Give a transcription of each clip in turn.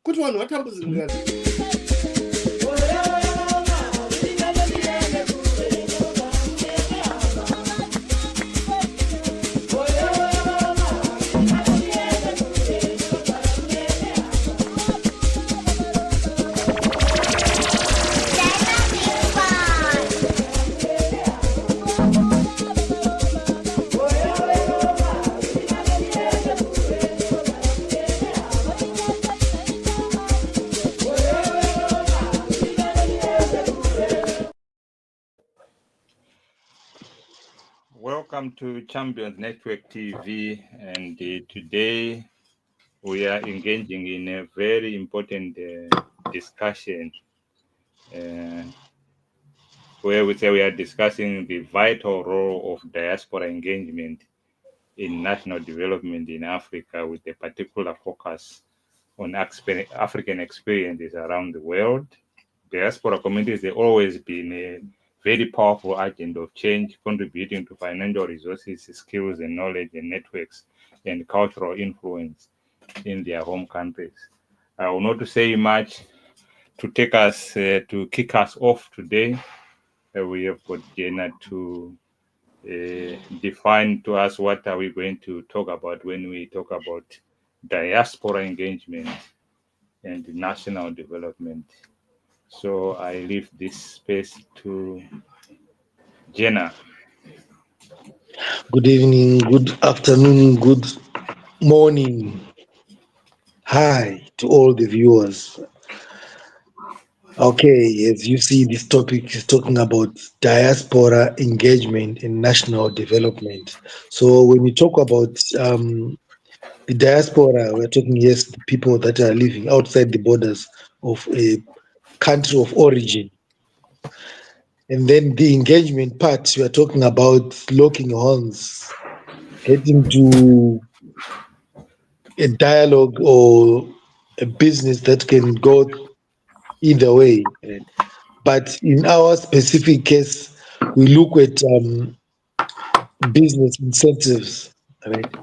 kuti vanhu vatambudzika. Welcome to Champions Network TV, and today we are engaging in a very important discussion where we are discussing the vital role of diaspora engagement in national development in Africa, with a particular focus on African experiences around the world. Diaspora communities have always been a very powerful agent of change, contributing to financial resources, skills and knowledge and networks and cultural influence in their home countries. I will not say much. To take us, to kick us off today, we have got Jenna to define to us what are we going to talk about when we talk about diaspora engagement and national development. So I leave this space to Jenna. Good evening, good afternoon, good morning. Hi to all the viewers. Okay, as you see, this topic is talking about diaspora engagement in national development. So when we talk about the diaspora, we're talking, yes, the people that are living outside the borders of a country of origin. And then the engagement part, we are talking about locking horns, getting to a dialogue or a business that can go either way. But in our specific case, we look at business incentives, right?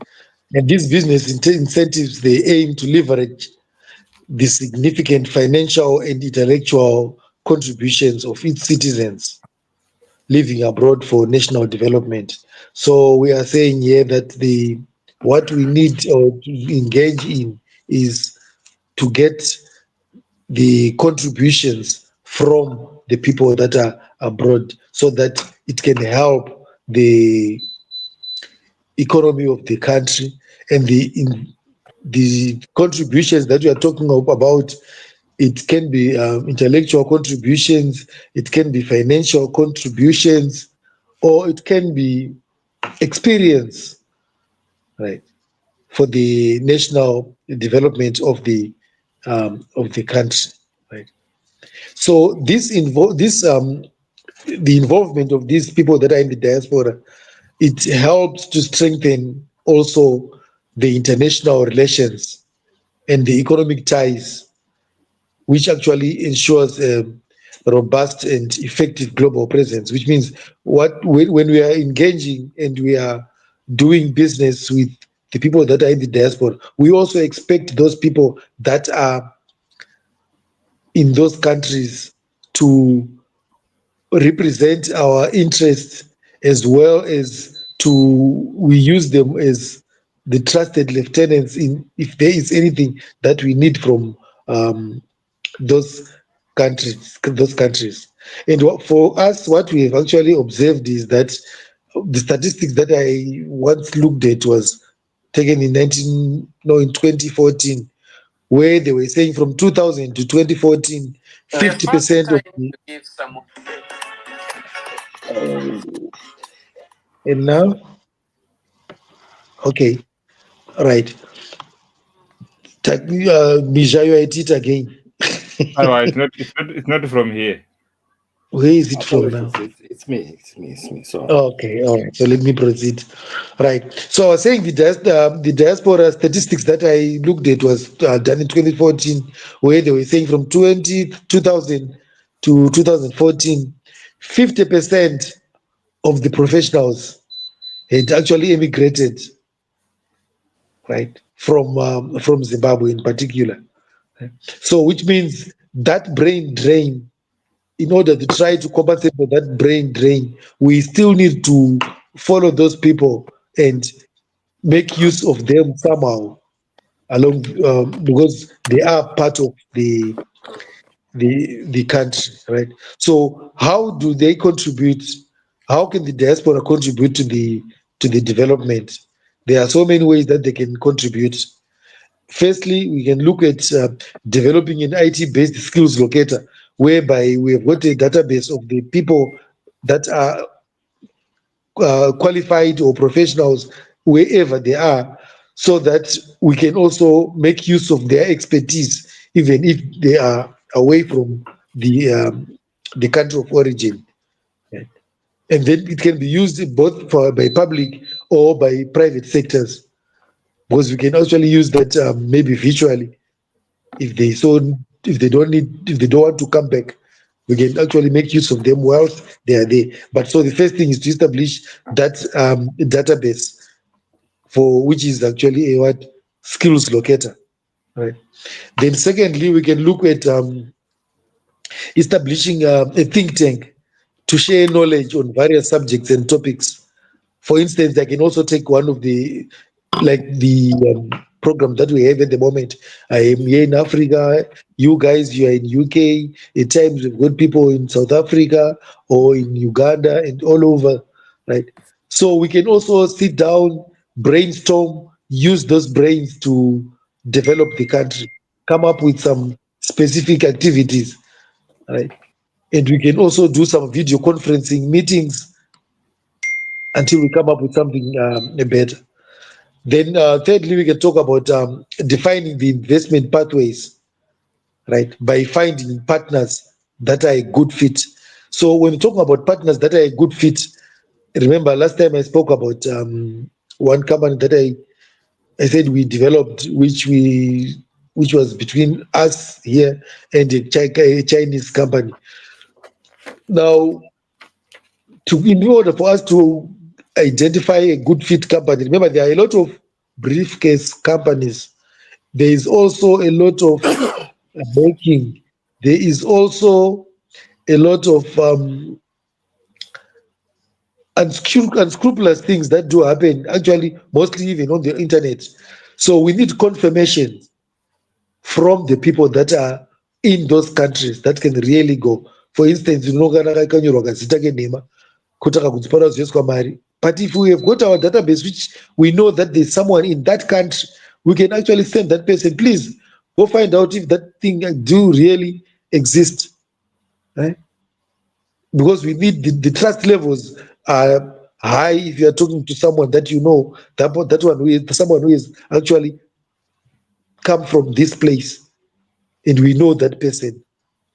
And these business incentives, they aim to leverage the significant financial and intellectual contributions of its citizens living abroad for national development. So we are saying here that what we need or to engage in is to get the contributions from the people that are abroad, so that it can help the economy of the country. And the contributions that we are talking about, it can be intellectual contributions, it can be financial contributions, or it can be experience, right, for the national development of the country, right. So the involvement of these people that are in the diaspora, it helps to strengthen also the international relations and the economic ties, which actually ensures a robust and effective global presence, which means when we are engaging and we are doing business with the people that are in the diaspora, we also expect those people that are in those countries to represent our interests, as well as we use them as the trusted lieutenants if there is anything that we need from those countries. And for us, what we have actually observed is that the statistics that I once looked at was taken in 2014, where they were saying from 2000 to 2014, 50% of the... and now? Okay, right. Mija, you are at it again. Oh, it's not from here. Where is it from now? It's me. So okay, all right. So let me proceed. Right. So I was saying the diaspora statistics that I looked at was done in 2014, where they were saying from 2000 to 2014, 50% of the professionals had actually emigrated, right, from Zimbabwe in particular, So which means that brain drain, in order to try to compensate for that brain drain, we still need to follow those people and make use of them somehow along, because they are part of the country, right? So how do they contribute? How can the diaspora contribute to the development? There are so many ways that they can contribute. Firstly, we can look at developing an IT-based skills locator, whereby we have got a database of the people that are qualified or professionals wherever they are, so that we can also make use of their expertise, even if they are away from the country of origin. Right? And then it can be used both by public or by private sectors, because we can actually use that maybe virtually if they if they don't want to come back, we can actually make use of them whilst they are there. But so the first thing is to establish that database, for which is actually a what skills locator, right? Then secondly, we can look at establishing a think tank to share knowledge on various subjects and topics. For instance, I can also take one of the program that we have at the moment. I am here in Africa. You guys, you are in UK. At times, we've got people in South Africa or in Uganda and all over, right? So we can also sit down, brainstorm, use those brains to develop the country, come up with some specific activities, right? And we can also do some video conferencing meetings until we come up with something better. Then, thirdly, we can talk about defining the investment pathways, right? By finding partners that are a good fit. So, when we talk about partners that are a good fit, remember last time I spoke about one company that I said we developed, which was between us here and a Chinese company. Now, in order for us to identify a good fit company, remember there are a lot of briefcase companies. There is also a lot of banking. There is also a lot of unscrupulous things that do happen, actually, mostly even on the internet. So we need confirmation from the people that are in those countries that can really go. For instance, but if we have got our database, which we know that there's someone in that country, we can actually send that person, please go find out if that thing do really exist, right? Because we need the trust levels are high if you are talking to someone that you know, that one who is someone who is actually come from this place, and we know that person.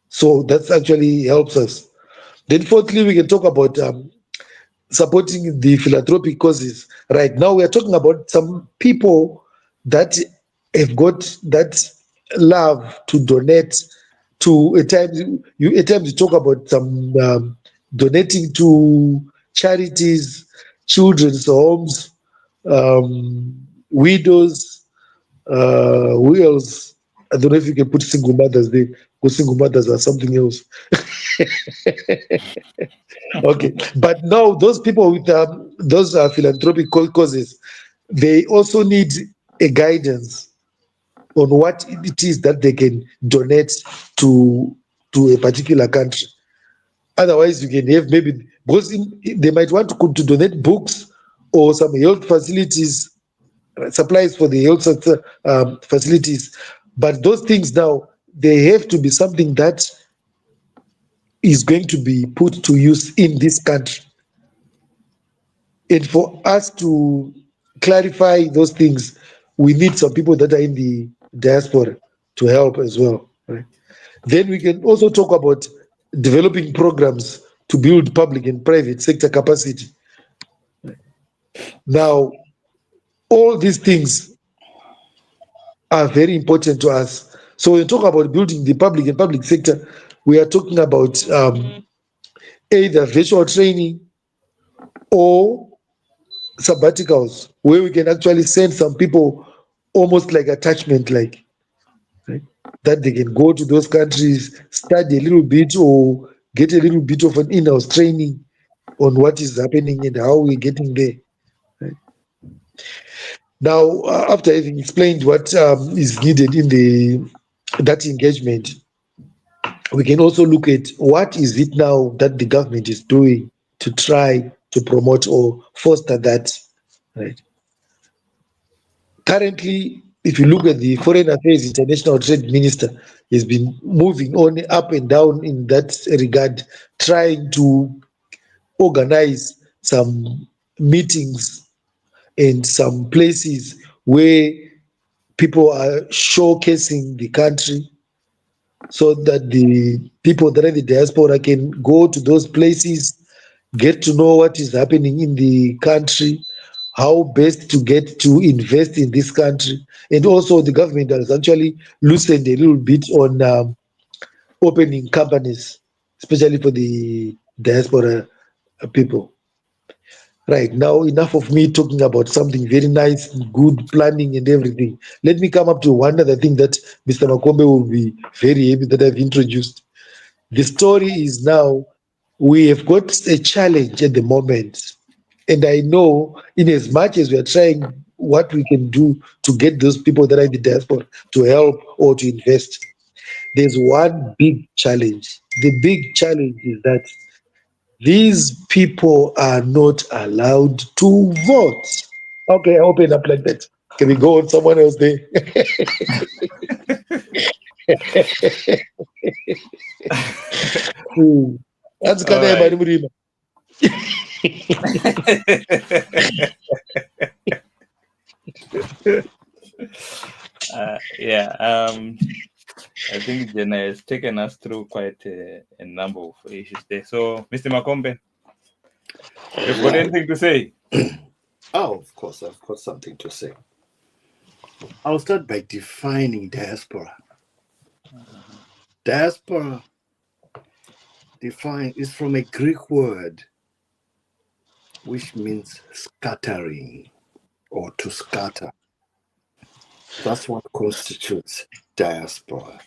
So that actually helps us. Then fourthly, we can talk about supporting the philanthropic causes. Right now, we are talking about some people that have got that love to donate to. At times you talk about some donating to charities, children's homes, widows. Who else? I don't know if you can put single mothers there, because single mothers are something else. Okay, but now those people with those philanthropic causes, they also need a guidance on what it is that they can donate to a particular country. Otherwise, you can have maybe, because they might want to donate books or some health facilities, supplies for the health sector, facilities. But those things now, they have to be something that is going to be put to use in this country. And for us to clarify those things, we need some people that are in the diaspora to help as well. Right? Then we can also talk about developing programs to build public and private sector capacity. Now, all these things are very important to us. So when we talk about building the public and public sector, we are talking about either virtual training or sabbaticals, where we can actually send some people almost like attachment, like, right? that they can go to those countries, study a little bit or get a little bit of an in-house training on what is happening and how we're getting there. Right? Now, after having explained what is needed in that engagement, we can also look at what is it now that the government is doing to try to promote or foster that. Right. Currently, if you look at the Foreign Affairs International Trade Minister, has been moving on up and down in that regard, trying to organize some meetings and some places where people are showcasing the country so that the people that are in the diaspora can go to those places, get to know what is happening in the country, how best to get to invest in this country. And also the government has actually loosened a little bit on opening companies, especially for the diaspora people. Right now, enough of me talking about something very nice, good planning and everything. Let me come up to one other thing that Mr. Makombe will be very happy that I've introduced. The story is now we have got a challenge at the moment. And I know in as much as we are trying what we can do to get those people that are in the diaspora to help or to invest, there's one big challenge. The big challenge is that these people are not allowed to vote. Okay, I open up like that. Can we go on someone else there? That's All kind right. of Yeah. I think Jenna has taken us through quite a number of issues there. So, Mr. Makombe, you've got anything to say? Oh, of course, I've got something to say. I'll start by defining diaspora. Diaspora is from a Greek word which means scattering or to scatter. That's what constitutes diaspora.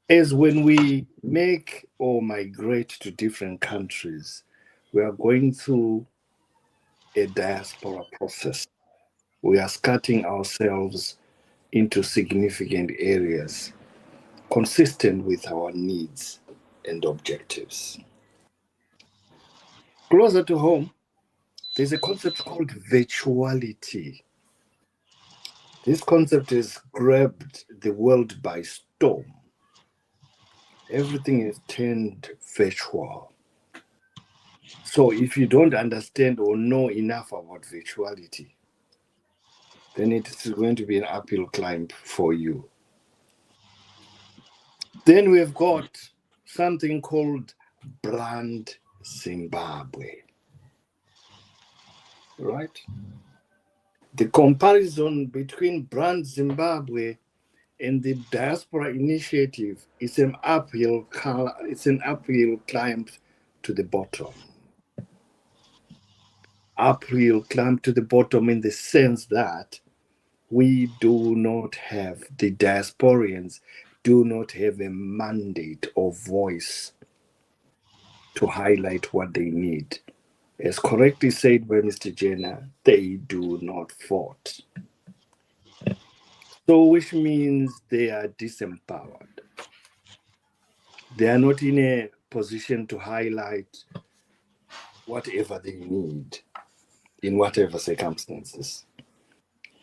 As when we make or migrate to different countries, we are going through a diaspora process. We are scattering ourselves into significant areas consistent with our needs and objectives. Closer to home, there's a concept called virtuality. This concept has grabbed the world by storm. Everything is turned virtual. So if you don't understand or know enough about virtuality, then it's going to be an uphill climb for you. Then we've got something called brand Zimbabwe. Right? The comparison between brand Zimbabwe and the diaspora initiative is an uphill climb to the bottom. Uphill climb to the bottom in the sense that we do not have, the diasporians do not have a mandate or voice to highlight what they need. As correctly said by Mr. Jenner, they do not vote. So, which means they are disempowered. They are not in a position to highlight whatever they need in whatever circumstances.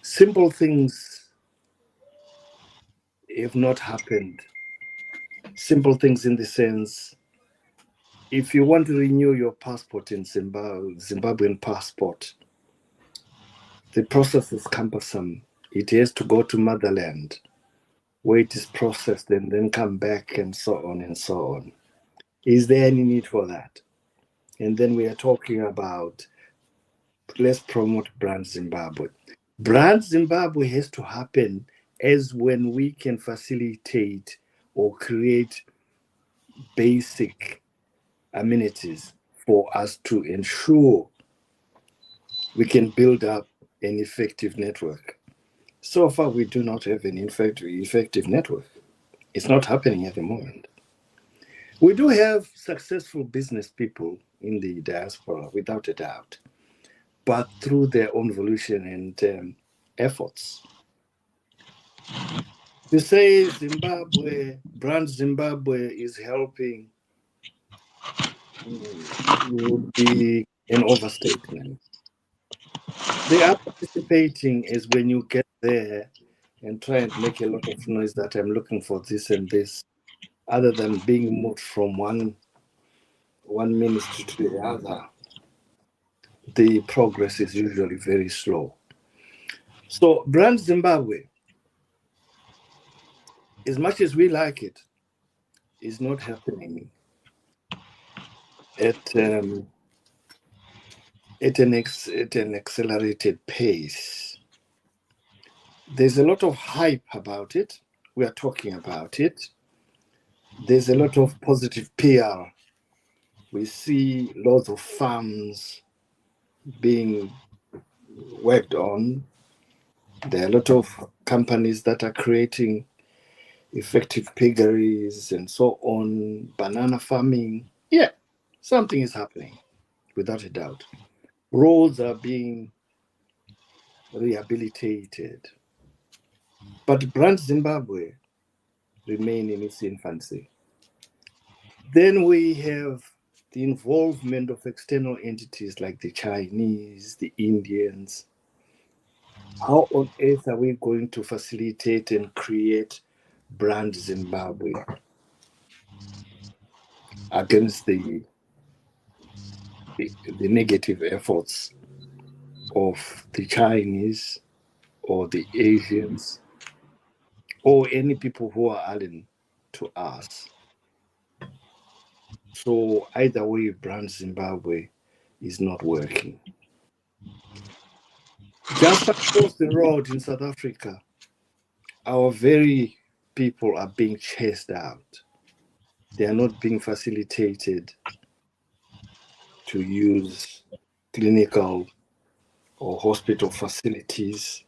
Simple things have not happened. Simple things in the sense, if you want to renew your passport in Zimbabwean passport, the process is cumbersome. It has to go to motherland, where it is processed and then come back and so on and so on. Is there any need for that? And then we are talking about, let's promote Brand Zimbabwe. Brand Zimbabwe has to happen as when we can facilitate or create basic amenities for us to ensure we can build up an effective network. So far, we do not have an effective network. It's not happening at the moment. We do have successful business people in the diaspora, without a doubt, but through their own volition and efforts. To say Zimbabwe, brand Zimbabwe is helping would be an overstatement. They are participating as when you get there and try and make a lot of noise that I'm looking for this and this, other than being moved from one ministry to the other. The progress is usually very slow. So, brand Zimbabwe, as much as we like it, is not happening at at an accelerated pace. There's a lot of hype about it. We are talking about it. There's a lot of positive PR. We see lots of farms being worked on. There are a lot of companies that are creating effective piggeries and so on, banana farming. Yeah, something is happening, without a doubt. Roads are being rehabilitated. But brand Zimbabwe remain in its infancy. Then we have the involvement of external entities like the Chinese, the Indians. How on earth are we going to facilitate and create brand Zimbabwe against the negative efforts of the Chinese or the Asians or any people who are alien to us? So either way, brand Zimbabwe is not working. Just across the road in South Africa, our very people are being chased out. They are not being facilitated to use clinical or hospital facilities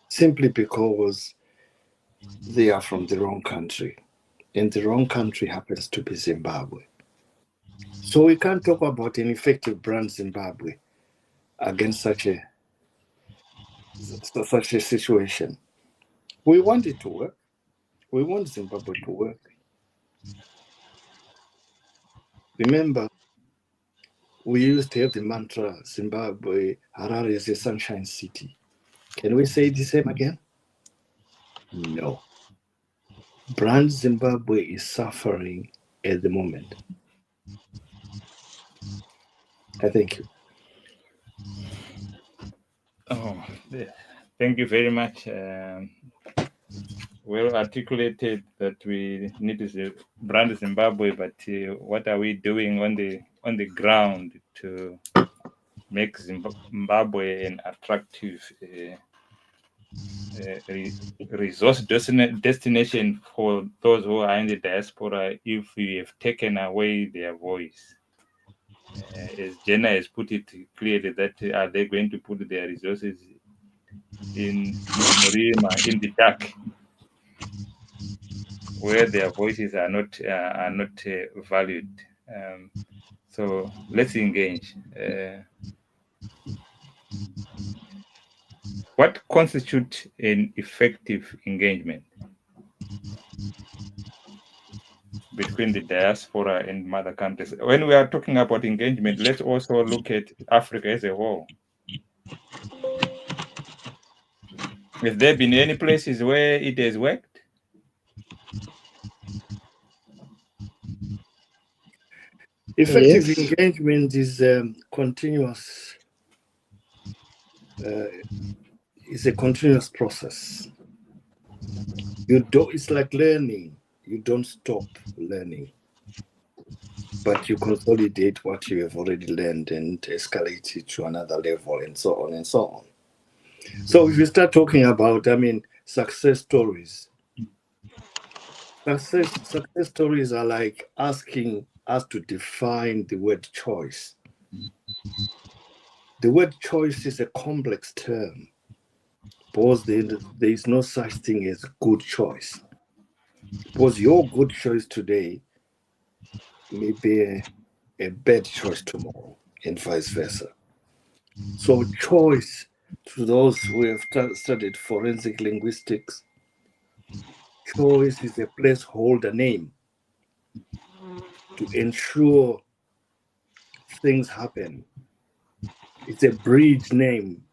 simply because they are from the wrong country. And the wrong country happens to be Zimbabwe. So we can't talk about an effective brand Zimbabwe against such a situation. We want it to work. We want Zimbabwe to work. Remember, we used to have the mantra Zimbabwe, Harare is a sunshine city. Can we say the same again? No. Brand Zimbabwe is suffering at the moment. I thank you. Oh, thank you very much. Well articulated that we need to brand Zimbabwe, but what are we doing on the ground to make Zimbabwe an attractive resource destination for those who are in the diaspora if we have taken away their voice? As Jenna has put it clearly, that are they going to put their resources in Murima, in the dark, where their voices are not valued? So let's engage. What constitutes an effective engagement between the diaspora and mother countries? When we are talking about engagement, let's also look at Africa as a whole. Have there been any places where it has worked? Effective Yes. engagement is continuous. Is a continuous process. It's like learning. You don't stop learning, but you consolidate what you have already learned and escalate it to another level, and so on and so on. So if you start talking about, success stories. Success stories are like asking us to define the word choice. The word choice is a complex term because there is no such thing as good choice. Because your good choice today may be a bad choice tomorrow, and vice versa. So, choice, to those who have studied forensic linguistics, choice is a placeholder name to ensure things happen. It's a bridge name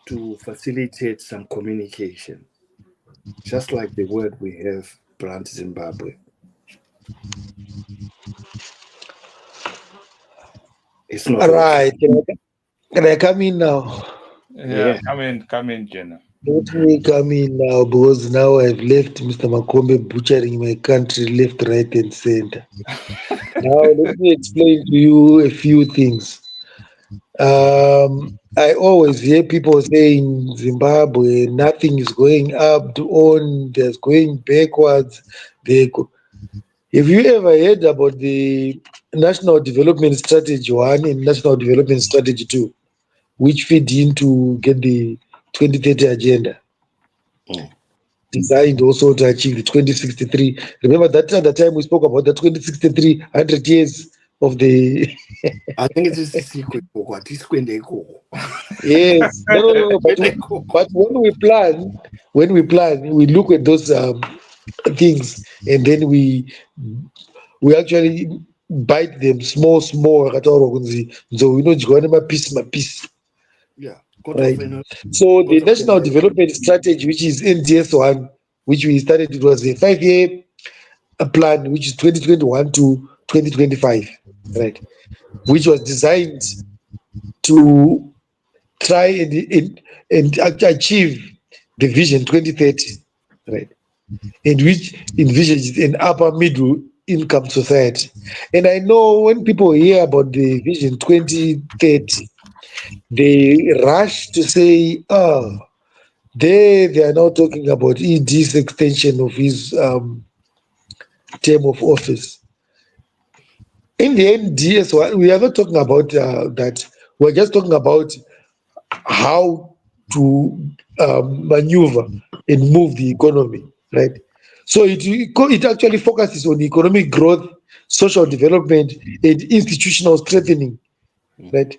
to facilitate some communication, just like the word we have, Plant Zimbabwe. It's not All okay. right. Can I come in now? Yeah, Yeah. come in, Jenna. Let me come in now because now I've left Mr. Makombe butchering my country left, right, and center. Now let me explain to you a few things. I always hear people saying Zimbabwe, nothing is going up to on, there's going backwards. Have you ever heard about the National Development Strategy 1 and National Development Strategy 2, which feed into get the 2030 agenda? Mm. Designed also to achieve the 2063. Remember that at the time we spoke about the 2063, 100 years of the. I think it is a secret for what is when they go. Yes, no. But when we plan, we look at those things, and then we actually bite them small. So we know my piece, Yeah. Got right? of So the got of National Development Strategy, which is NDS one, which we started, it was a 5-year plan, which is 2021 to 2025, right? Which was designed to try and achieve the vision 2030, right? And which envisages an upper middle income society. And I know when people hear about the vision 2030, they rush to say, oh, they are now talking about ED's extension of his term of office. In the end, DS, we are not talking about that. We're just talking about how to maneuver and move the economy, right? So it actually focuses on economic growth, social development, and institutional strengthening, right?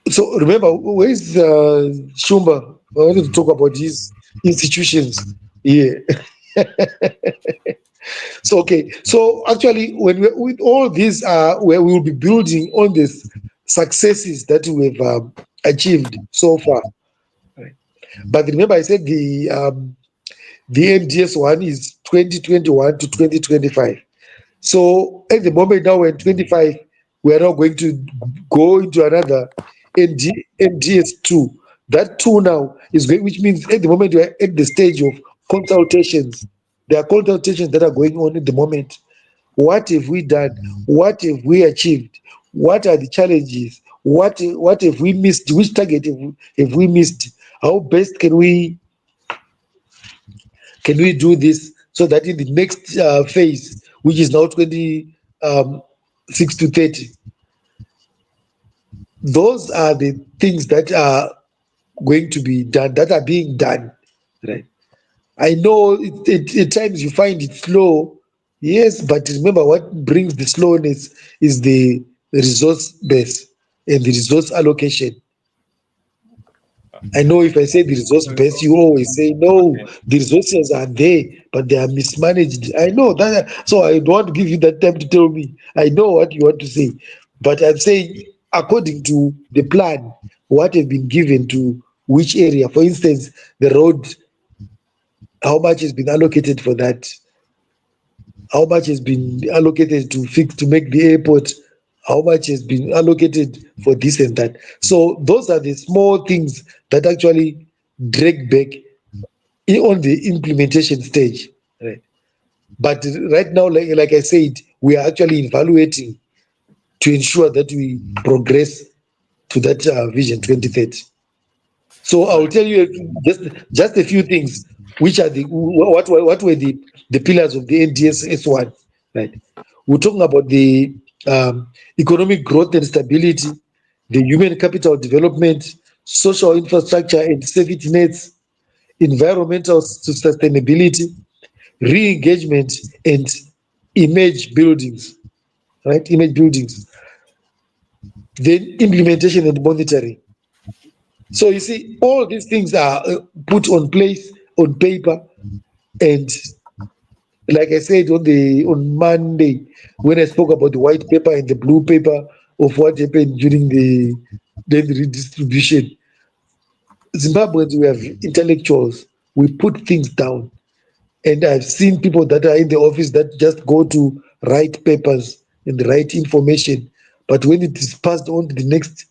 So remember, where is Shumba? I wanted to talk about these institutions. Yeah. So okay. So actually, with all these, where we will be building on these successes that we have achieved so far. Right? But remember, I said the NDS one is 2021 to 2025. So at the moment now we're in 25, we are now going to go into another NDS 2. That 2 now is going, which means at the moment we are at the stage of consultations. There are consultations that are going on at the moment. What have we done? What have we achieved? What are the challenges? What have we missed? Which target have we missed? How best can we do this so that in the next phase, which is now 26 to 30, those are the things that are going to be done, that are being done, right? I know at times you find it slow, yes, but remember what brings the slowness is the resource base and the resource allocation. I know if I say the resource base, you always say, no, Okay. the resources are there, but they are mismanaged. I know that, so I don't want to give you that time to tell me. I know what you want to say, but I'm saying, according to the plan, what has been given to which area, for instance, the road, how much has been allocated for that? How much has been allocated to fix, to make the airport? How much has been allocated for this and that? So those are the small things that actually drag back on the implementation stage, right? But right now, like I said, we are actually evaluating to ensure that we progress to that vision 2030. So I will tell you just a few things, which are the what were the pillars of the NDS one, right? We're talking about the economic growth and stability, the human capital development, social infrastructure and safety nets, environmental sustainability, re-engagement, and image buildings, right? Image buildings. Then implementation and monitoring. So you see, all these things are put on place on paper, and like I said on Monday when I spoke about the white paper and the blue paper of what happened during the then redistribution. Zimbabweans, we have intellectuals. We put things down, and I've seen people that are in the office that just go to write papers and write information, but when it is passed on to the next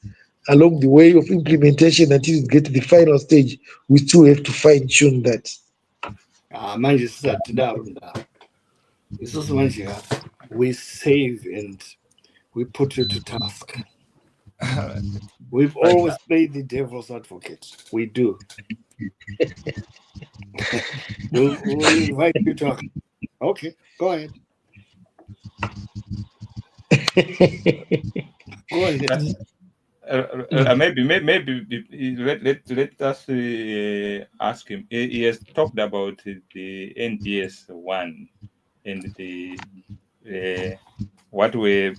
along the way of implementation until you get to the final stage, we still have to fine tune that. Manje sisati darunda. Isusu manje we save and we put you to task. We've always played the devil's advocate. We do. we'll invite you to. Okay, go ahead. Go ahead. Maybe let us ask him. He has talked about the NDS one and the what we're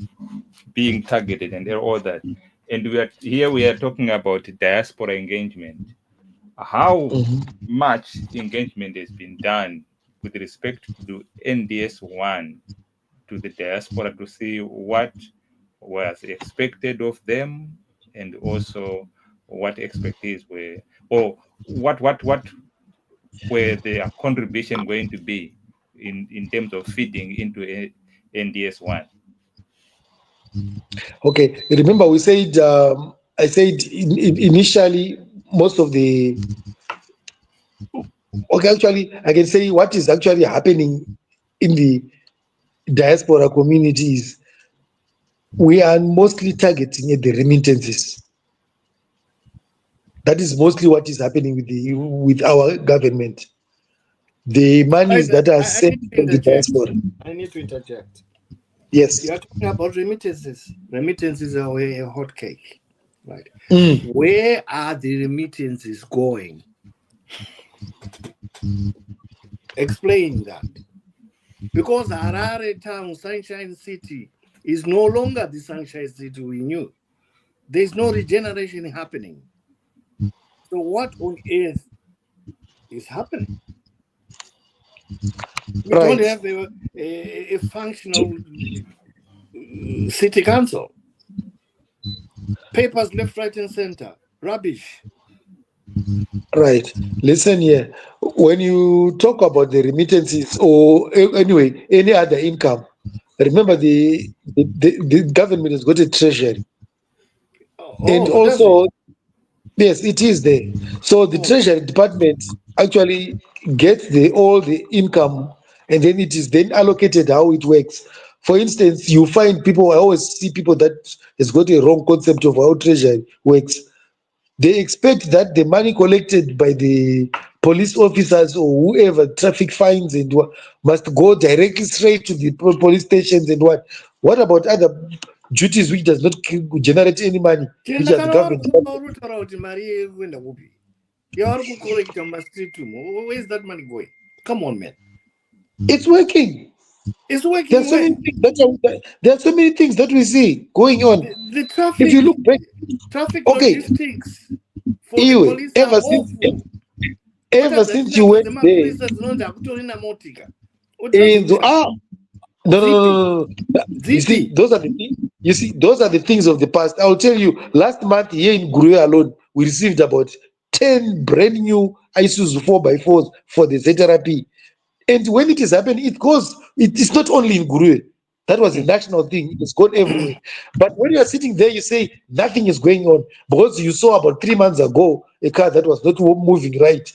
being targeted and all that, and we are talking about diaspora engagement. How much engagement has been done with respect to NDS one to the diaspora to see what was expected of them, and also what expertise were, or what were their contribution going to be in terms of feeding into NDS one. Okay, remember we said I said initially most of the okay, actually I can say what is actually happening in the diaspora communities. We are mostly targeting at the remittances. That is mostly what is happening with our government. The monies that are sent from the diaspora. I need to interject. Yes. You are talking about remittances. Remittances are a hot cake, right? Mm. Where are the remittances going? Explain that. Because Harare town, Sunshine City, is no longer the Sunshine City we knew. There's no regeneration happening. So what on earth is happening? We don't have a functional city council. Papers left, right, and center. Rubbish. Right. Listen here. When you talk about the remittances or anyway any other income, remember the government has got a treasury, and also yes, it is there. So the treasury department actually gets all the income, and then it is then allocated how it works. For instance, you find people. I always see people that has got a wrong concept of how treasury works. They expect that the money collected by the police officers or whoever, traffic fines and what, must go directly straight to the police stations and what. What about other duties which does not generate any money, which are the government? Where's that money going? Come on, man. It's working. It's working. There are so many things that we see going on. The traffic. If you look back, okay, logistics for the police ever since you went there, no. You see, those are the things. You see, those are the things of the past. I'll tell you. Last month here in Guru alone, we received about 10 brand new Isuzu 4x4s for the ZRP. And when it is happening, it is not only in Guru. That was a national thing. It's gone everywhere. But when you are sitting there, you say nothing is going on because you saw about 3 months ago a car that was not moving right.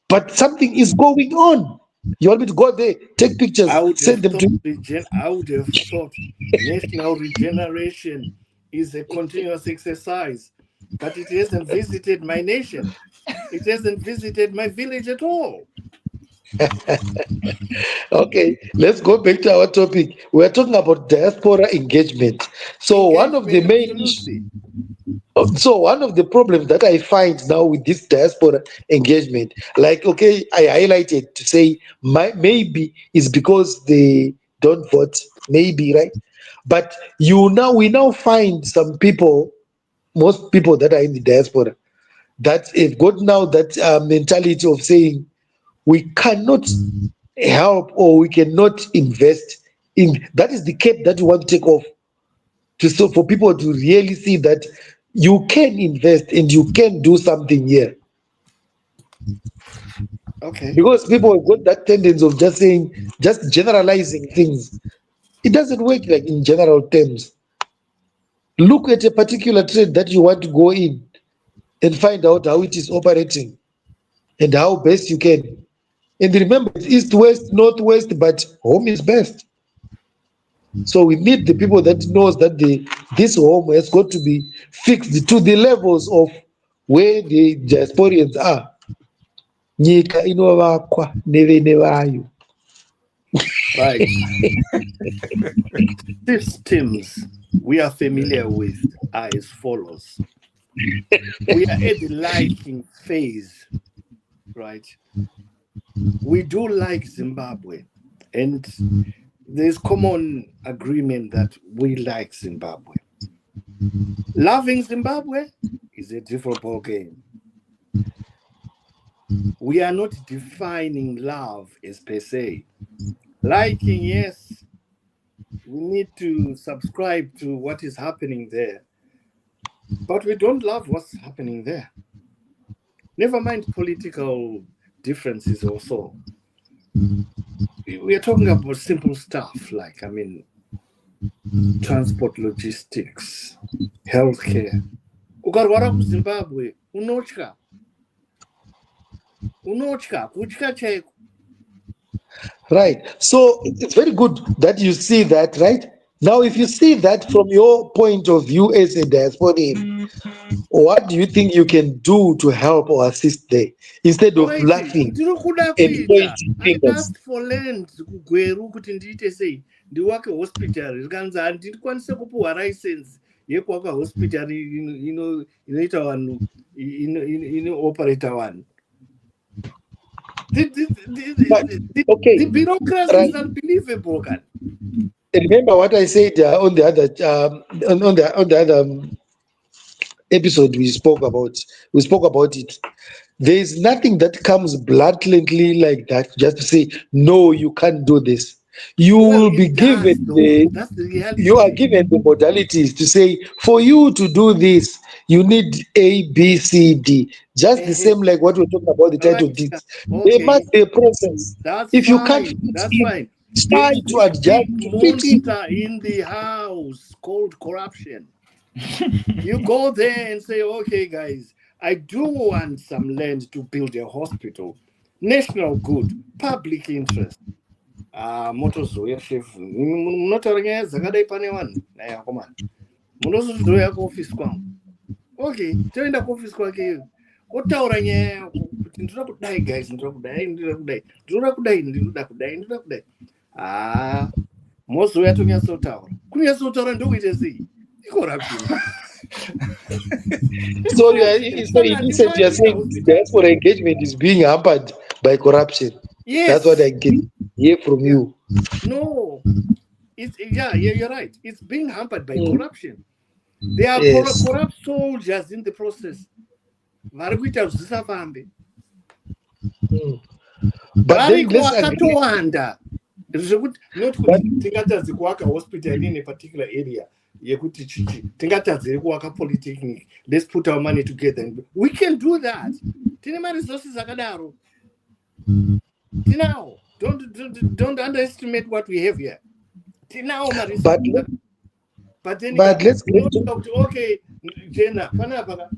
But something is going on. You want me to go there, take pictures, send them to you? I would have thought national regeneration is a continuous exercise, but it hasn't visited my nation. It hasn't visited my village at all. Okay, let's go back to our topic. We are talking about diaspora engagement. So one of the main issues, So one of the problems that I find now with this diaspora engagement, like, okay, I highlighted to say maybe it's because they don't vote, maybe, right? But we now find some people, most people that are in the diaspora, that have got now that mentality of saying we cannot help or we cannot invest in. That is the cap that you want to take off, so for people to really see that you can invest and you can do something here. Okay. Because people have got that tendency of just saying, just generalizing things. It doesn't work like in general terms. Look at a particular trade that you want to go in and find out how it is operating and how best you can. And remember, it's east, west, northwest, but home is best. So we need the people that knows that this home has got to be fixed to the levels of where the diasporians are. Nyika inovakwa nevene vayo. Right. Systems we are familiar with are as follows. We are at the liking phase, right? We do like Zimbabwe, and there's common agreement that we like Zimbabwe. Loving Zimbabwe is a different ballgame. We are not defining love as per se. Liking, yes, we need to subscribe to what is happening there, but we don't love what's happening there. Never mind political differences or so. We are talking about simple stuff like, transport logistics, healthcare. Ukarwara kuZimbabwe, unotya kutya chaiko. Right. So it's very good that you see that, right? Now, if you see that from your point of view as a diasporian, what do you think you can do to help or assist there instead of Alright, laughing ndiri kuda and kuita. pointing I fingers? asked for land kugweru kuti ndiite sei, ndiwake hospital, rikanzi handikwanise kupuwa license yekuwaka hospital inoita vanhu inooperator vanhu. Okay, The bureaucracy right. is unbelievable. Remember what I said on the other episode we spoke about. We spoke about it. There is nothing that comes bluntly like that. Just to say no, you can't do this. You will be given that's the reality. you are given the modalities to say for you to do this you need A, B, C, D. Just the same like what we're talking about the title deeds. There must be a process. That's if fine. You can't fit That's in, fine. try There's to adjust big to fit in. monster in the house called corruption. You go there and say, okay, guys, I do want some land to build a hospital. National good, public interest. Motozoya chef. Munotaura nyaya dzakadai pane vanhu. Naya komana. Munozozoya kuofisi kwangu. Okay, toenda kuofisi kwake. Otaura nyaya yako kuti ndinoda kudai guys, ndinoda kudai. Mozoya tonyatsotaura. Kunyatsotaura ndokuite sei? Corruption. So in essence, you are saying diaspora engagement is being hampered by corruption. Yes. That's what I get here from you. No, you're right. It's being hampered by corruption. There are corrupt soldiers in the process. But then let's agree. Not tingatadze kuwaka hospital in a particular area. Tingatadze kuwaka polytechnic. Let's put our money together. We can do that. Tinema resources akadaro. Tinao. Don't underestimate what we have here. Tinao ma resources. But let's get to okay, Jenna, panapa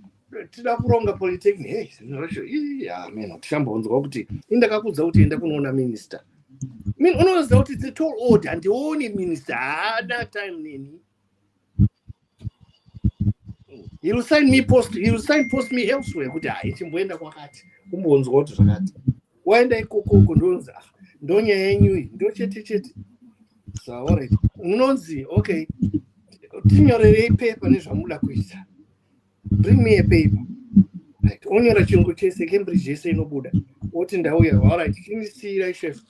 tida kuronga polytechnic. Hey, tichambonzwa kuti indakakudza kuti enda kunoona minister. Unoziva kuti it's a tall order and the only minister that time nini. He will sign post me elsewhere kuti chimboenda kwakati. Kumbonzwa kuti zvakati. Waenda ikoko ndonzi ndonya yenyu ndo chete. So alright. Unonzi okay. Tinyorerei paper nezvamuda kuita. bring me a paper. Right. Onyora chirungu chese Cambridge yese inobuda. Oti ndauya, all right, chinisira chef.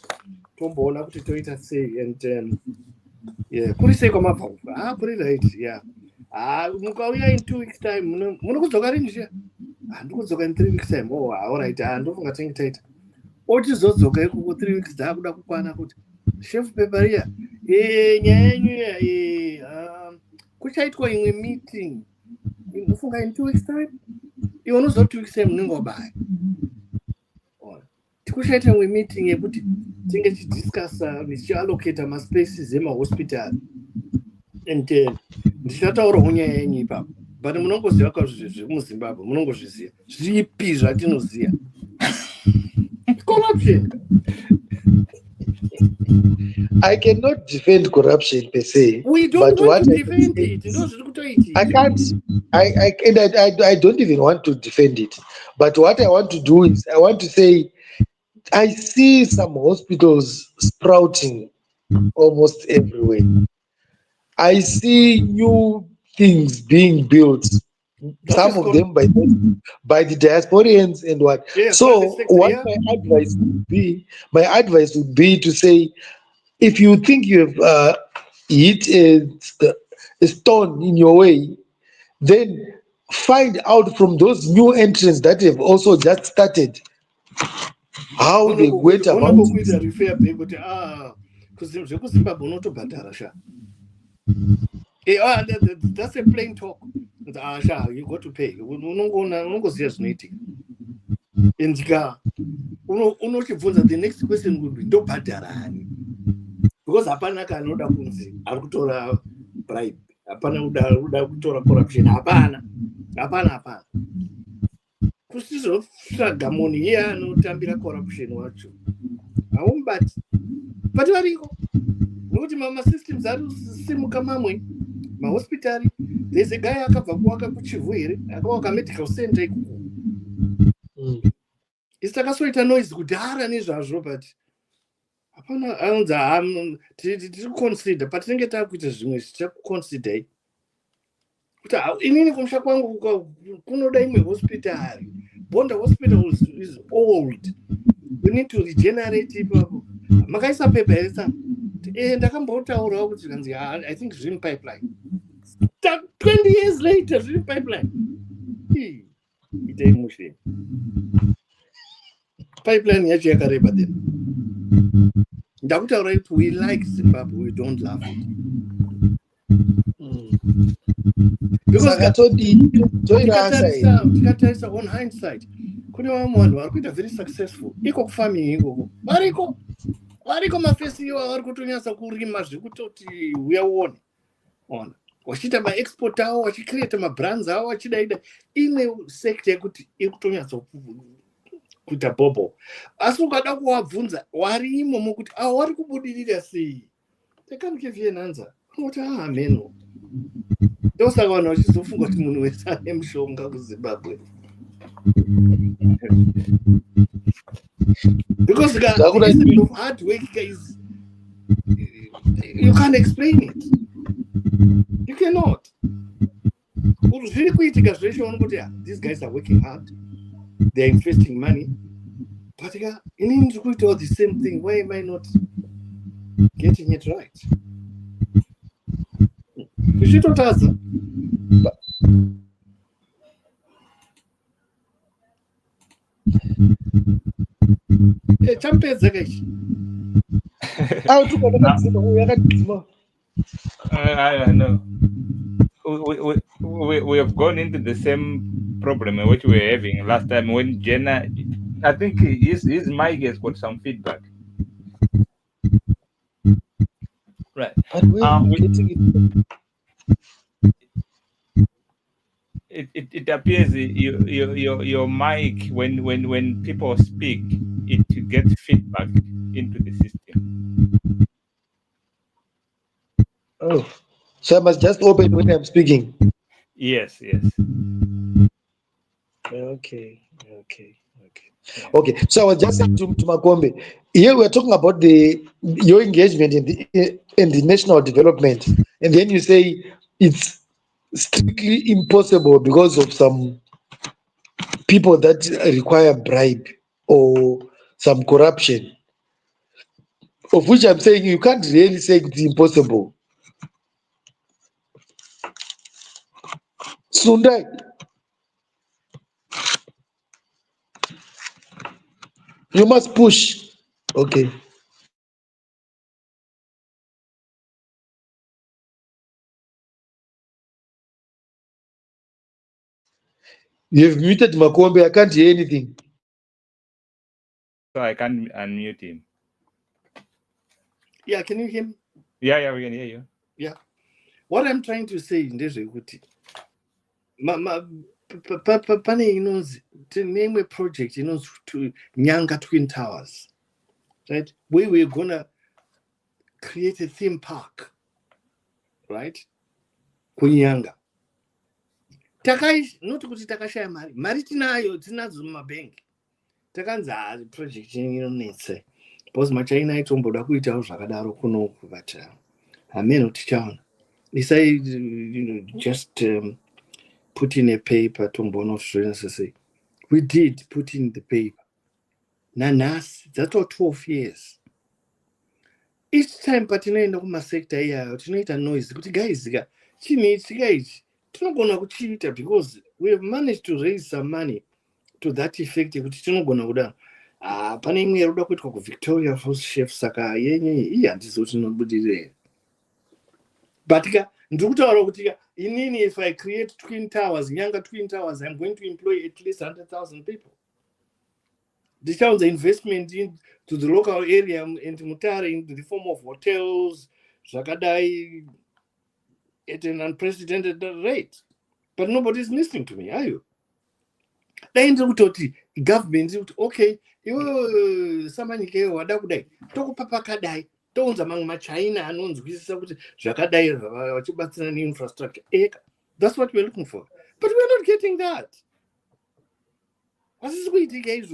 Tomboona kuti toita sei and yeah, kuri sei kwamabva. Kuri right, yeah. Mukauya in 2 weeks time, muno kudzoka rini zviya? Ndikudzoka in 3 weeks time. Oh, all right, ndofunga tinge taita. Ochizodzoka ikoko 3 weeks dzakuda kukwana kuti chef paper riya. Nyaya yenyu kuchaitwa imwe meeting. Unofunga in 2 weeks time? Iwe unoziva 2 weeks time munenge wabaya. Tikuchaita imwe meeting yekuti tinge tichidiscussa tichiallocata maspaces emahospital and ndichataurawo nyaya yenyu ipapo, but munongoziva zviri muZimbabwe, munongozviziva zvipi zvatinoziva. Corruption. I cannot defend corruption per se. We don't want to defend it. I can't. I don't even want to defend it. But what I want to do is I want to say I see some hospitals sprouting almost everywhere. I see new things being built. Some of them by the diasporians and what. Yeah, so what my advice would be to say, if you think you have hit a stone in your way, then find out from those new entrants that have also just started how they went about it. That's a plain talk. You got to pay. The next question would be do bhadarani, because hapana kanoda kunzi arikutora bribe, hapana uda kutora corruption, hapana kusizosvaga munhu iye anotambira corruption wacho haumbati, but variko nokuti masystems ari kusimuka mamwe mahospitari. There's a guy akabva kuwaka kuchivu here akawaka medical center ikoko. Isi takasoita noise kudhara nezvazvo, but hapana anonzi tiri consider patinenge takuita zvimwe tichakuconsider kuti inini kumusha kwangu kunoda imwe hospitari. Bonda hospital is old, we need to regenerate ipapo. Makaisa pepa here ndakambotaurawo kuti kanzi I think zviri pipeline. 20 years later zviri pipeline. Itai mushe pipeline yacho yakareba then. Ndakutaura kuti we like Zimbabwe, we don't love it. Because tikatarisa on hindsight kune vamwe vanhu vari kuita very successful iko kufarming ikoko variko mafesi iwo vari kutonyatsa kurima zvekutoti uyaone ona vachiita maexport avo vachicreata mabrands avo vachidaida imwe sector yekuti iri kutonyatsa kuita bobo. Asi ukada kuvabvunza vari imomo kuti vari kubudirira sei, they can't give you an answer. Unoti meno ndosaka vanhu vachizofunga kuti munhu wese ane mushonga kuZimbabwe. Because the system of hard work is, you can't explain it. You cannot. Really kuitika zveshe vanongoti these guys are working hard, they're investing money, but inini ndiri kuitawo the same thing. Why am I not getting it right? Zvichitotadza. Champedza kaichi. I know. We have gone into the same problem which we were having last time when Jenna, I think his mic has got some feedback. Right. It appears your mic when people speak, it gets feedback into the system. Oh, so I must just open when I'm speaking. Yes. Okay. So I was just saying to Makombe, here we're talking about your engagement in the national development, and then you say it's strictly impossible because of some people that require bribe or some corruption, of which I'm saying you can't really say it's impossible. Sundai, you must push. Okay. You've muted Makombe. I can't hear anything. So I can't unmute him. Yeah, can you hear me? Yeah, we can hear you. Yeah. What I'm trying to say in this equity, pane inonzi name a project inonzi to Nyanga Twin Towers, right? We're gonna create a theme park, right? Kunyanga. Not kuti takashaya mari tinayo tinadzo mumabank. Takanzi project inonetse. Because machina itomboda kuitawo zvakadaro kunoku, but hameno tichaona. Decide, just put in a paper tombono say. We did put in the paper. Nanas, that's all 12 years. Each time patinoenda kumasector iyayo tinoita noise kuti guys chinoitika ichi tinogona kuchiita because we have managed to raise some money to that effect kuti tinogona kudaro. Pane imwe yaruda kuitwa kuVictoria Falls chef saka yenye iyi handizoti tinobudirira. But ndikutaura kuti inini, if I create Twin Towers, Nyanga Twin Towers, I'm going to employ at least 100,000 people. This sounds investment into the local area and Mutare in the form of hotels, Zakadai, at an unprecedented rate. But nobody's listening to me, are you? Then the government, okay, you samanyike wadakudai, toko papa kadai, tones among my China and ones Zakadai infrastructure. That's what we're looking for. But we're not getting that. What is we think is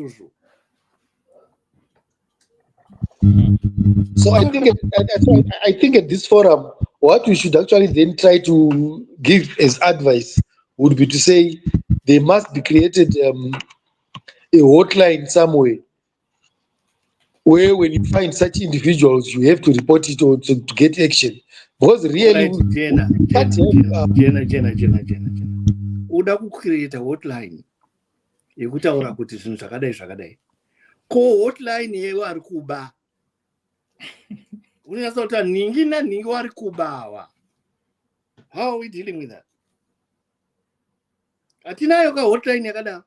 So I think at this forum, what we should actually then try to give as advice would be to say there must be created a hotline somewhere where when you find such individuals, you have to report it or to get action. Because really, Jenna. Uda create a hotline. Yekutaura kuti zvinhu zvakadai. Ko hotline yevari kuba. Unyasa kuti ningi naningi vari kubawa. How are we dealing with that? Atinayo ka hotline yakadaro.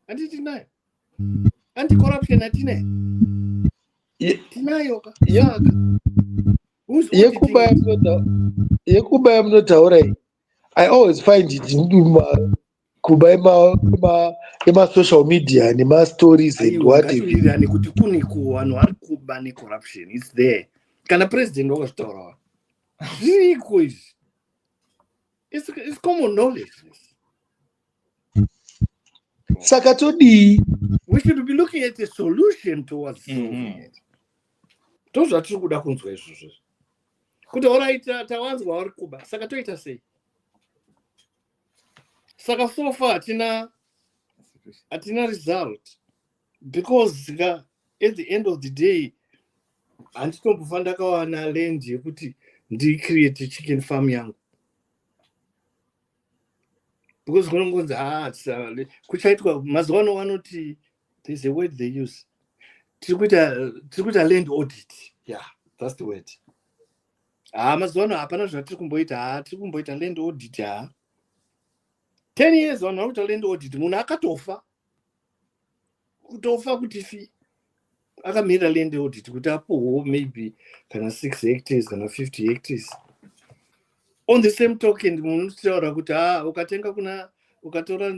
Atinayo. Anti-corruption atinayo. Tinayo ka. Yekuba yamunotaura, I always find it kuba ema social media nema stories and what kuti kune vanhu vari kuba necorruption. It's there. Kana president wakazvitaurawo. Zviriko izvi. It's common knowledge. Saka todi. We should be looking at a solution towards solving it. Ndozvatiri kuda kunzwa izvozvo. Kuti alright, tawanzwa vari kuba. Saka toita sei? Saka so far atina result, because at the end of the day handitombofa ndakawana land yekuti create chicken farm yangu, because kunongonzi kuchaitwa mazuva ano vanoti, there's a word they use, tiri kuita land audit. Yeah, that's the word. Mazuva ano hapana zvatiri kumboita, tiri kumboita land audit. 10 years on out land audit, munhu akatofa kuti fi akamira land audit kuti apowo maybe kana 6 hectares kana 50 hectares. On the same token, munhu taura kuti ukatenga ukatora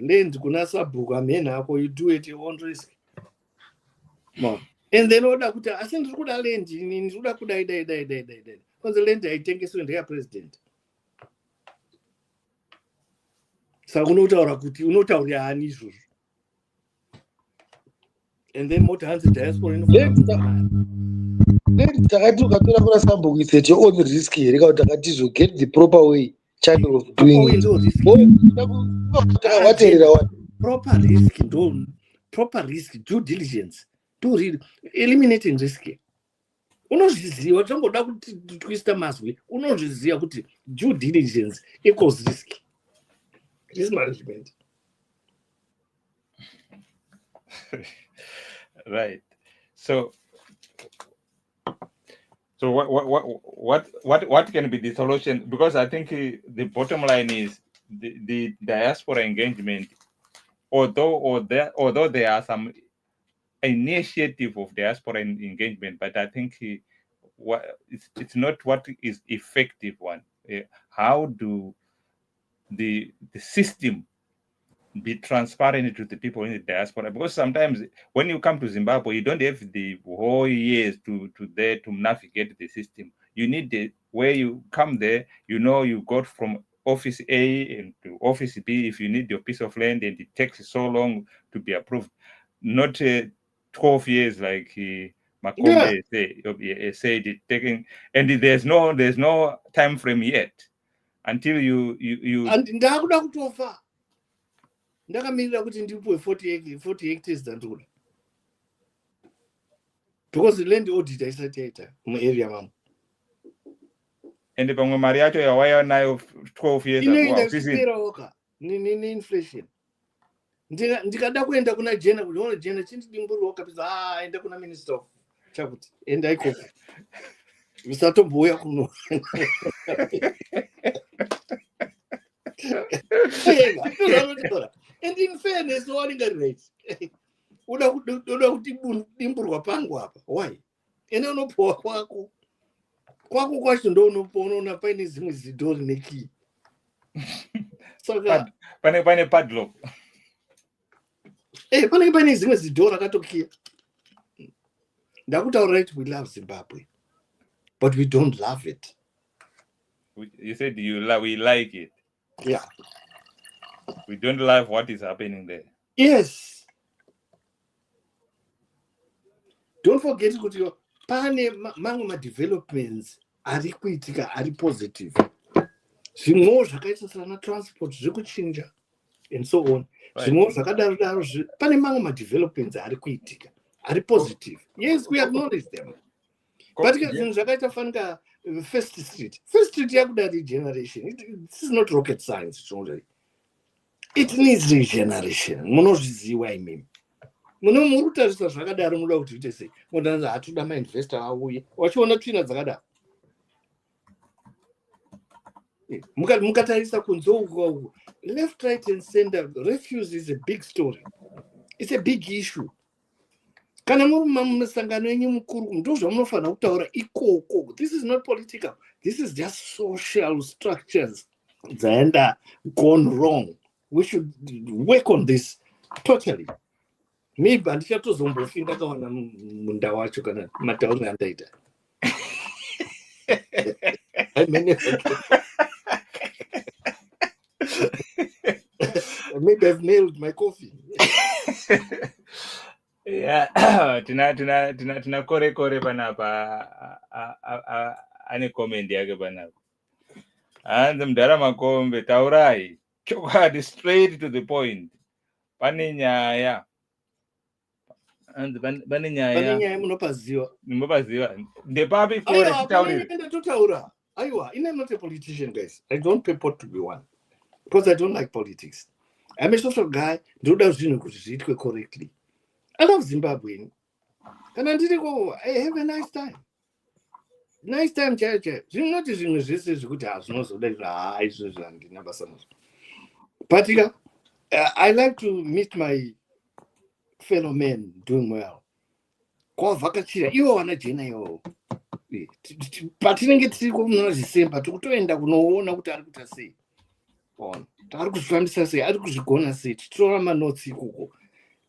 land kuna sabhuku amena ako, you do it your own risk. And then oda kuti asi ndiri kuda land ini ndiri kuda kudai. Because land haitengeswi ndeya president. Saka unotaura kuti unotaurira hani izvozvo. And then moti hanzi diaspora takati ukatora kuna sabhuku it's at your own risk here, takati get the proper way channel of doing Apa it. window risk. Proper risk due diligence. Do read eliminating risk. Unozviziva changoda kuti twista mazwi unozviziva kuti due diligence equals risk. Risk management. Right. So what can be the solution? Because I think the bottom line is the diaspora engagement. Although there are some initiative of diaspora engagement, but I think it's not what is effective one. How do the system be transparent to the people in the diaspora? Because sometimes when you come to Zimbabwe, you don't have the whole years to navigate the system. You need where you come there, you got from office A and to office B if you need your piece of land, and it takes so long to be approved. Not 12 years like Makombe said it taking, and there's no time frame yet until you and ndakuda kutofa ndakamirira kuti ndipuwe 40 hectares dzandikuda because the land audit isati yaita muarea mamo ende pamwe mari yacho yawaya nayo 12 years inoenda kuchipera waka inflation. Ndikada kuenda kuna jena kuti ona jena chindidimburwa kapisa enda kuna minister chakuti enda ikoko visatomboya kuno. And in fairness, right. Uda kuti dimburwa pangu apa. Why? Ene unopowa kwako kwacho ndo unoona paine zimwe zidhori neki. Saka pane padlock. Pane zimwe zidhori akatokia. Ndakuti alright, we love Zimbabwe, but we don't love it. You said we like it. Yeah. We don't love what is happening there. Yes. Don't forget kuti pane mamwe developments ari kuitika ari positive. Zvimwe zvakaita sana transport zviri kuchinja and so on. Zvimwe zvakadaro pane mamwe developments ari kuitika ari positive. Yes, we acknowledge them. But zvinhu zvakaita fanika First Street yakuda regeneration. This is not rocket science. It needs regeneration. Munozviziva imimi. Munomurutarisa zvakadaro munoda kuti uite sei. Mundanza hatuda mainvestor auye. Wachiona tsvina dzakadaro. Mukatarisa kunzou left, right and center, refuse is a big story. It's a big issue. Kana muri musangano yenyu mukuru ndo zvamunofanira kutaura ikoko. This is not political. This is just social structures dzaenda gone wrong. We should work on this totally. Maybe andichatozombofi ndakawana munda wacho kana matauro andaita. Maybe I've nailed my coffee. Yeah, tina kore panapa ane comment yake panapa. Hanzi mudhara Makombe taurai chokwadi straight to the point. Pane nyaya. Hanzi pane nyaya munopaziva. Ndepapi kore chitaurira. Enda totaura. Aiwa, I'm not a politician, guys. I don't purport to be one because I don't like politics. I'm a social guy. Ndoda zvinhu kuti zviitwe correctly. I love Zimbabwe. And I have a nice time. Nice time, chacha. Not zvimwe zvese zvekuti hazvinozoda izvozvo handina basa nazvo. But I like to meet my fellow men doing well. Kwavhakachira ivo wana jena ivo. Patinenge tiri kumuna December tikutoenda kunoona kuti ari kuita sei. Ari kuzvifambisa sei, ari kuzvigona sei, tichitora manotsi ikoko.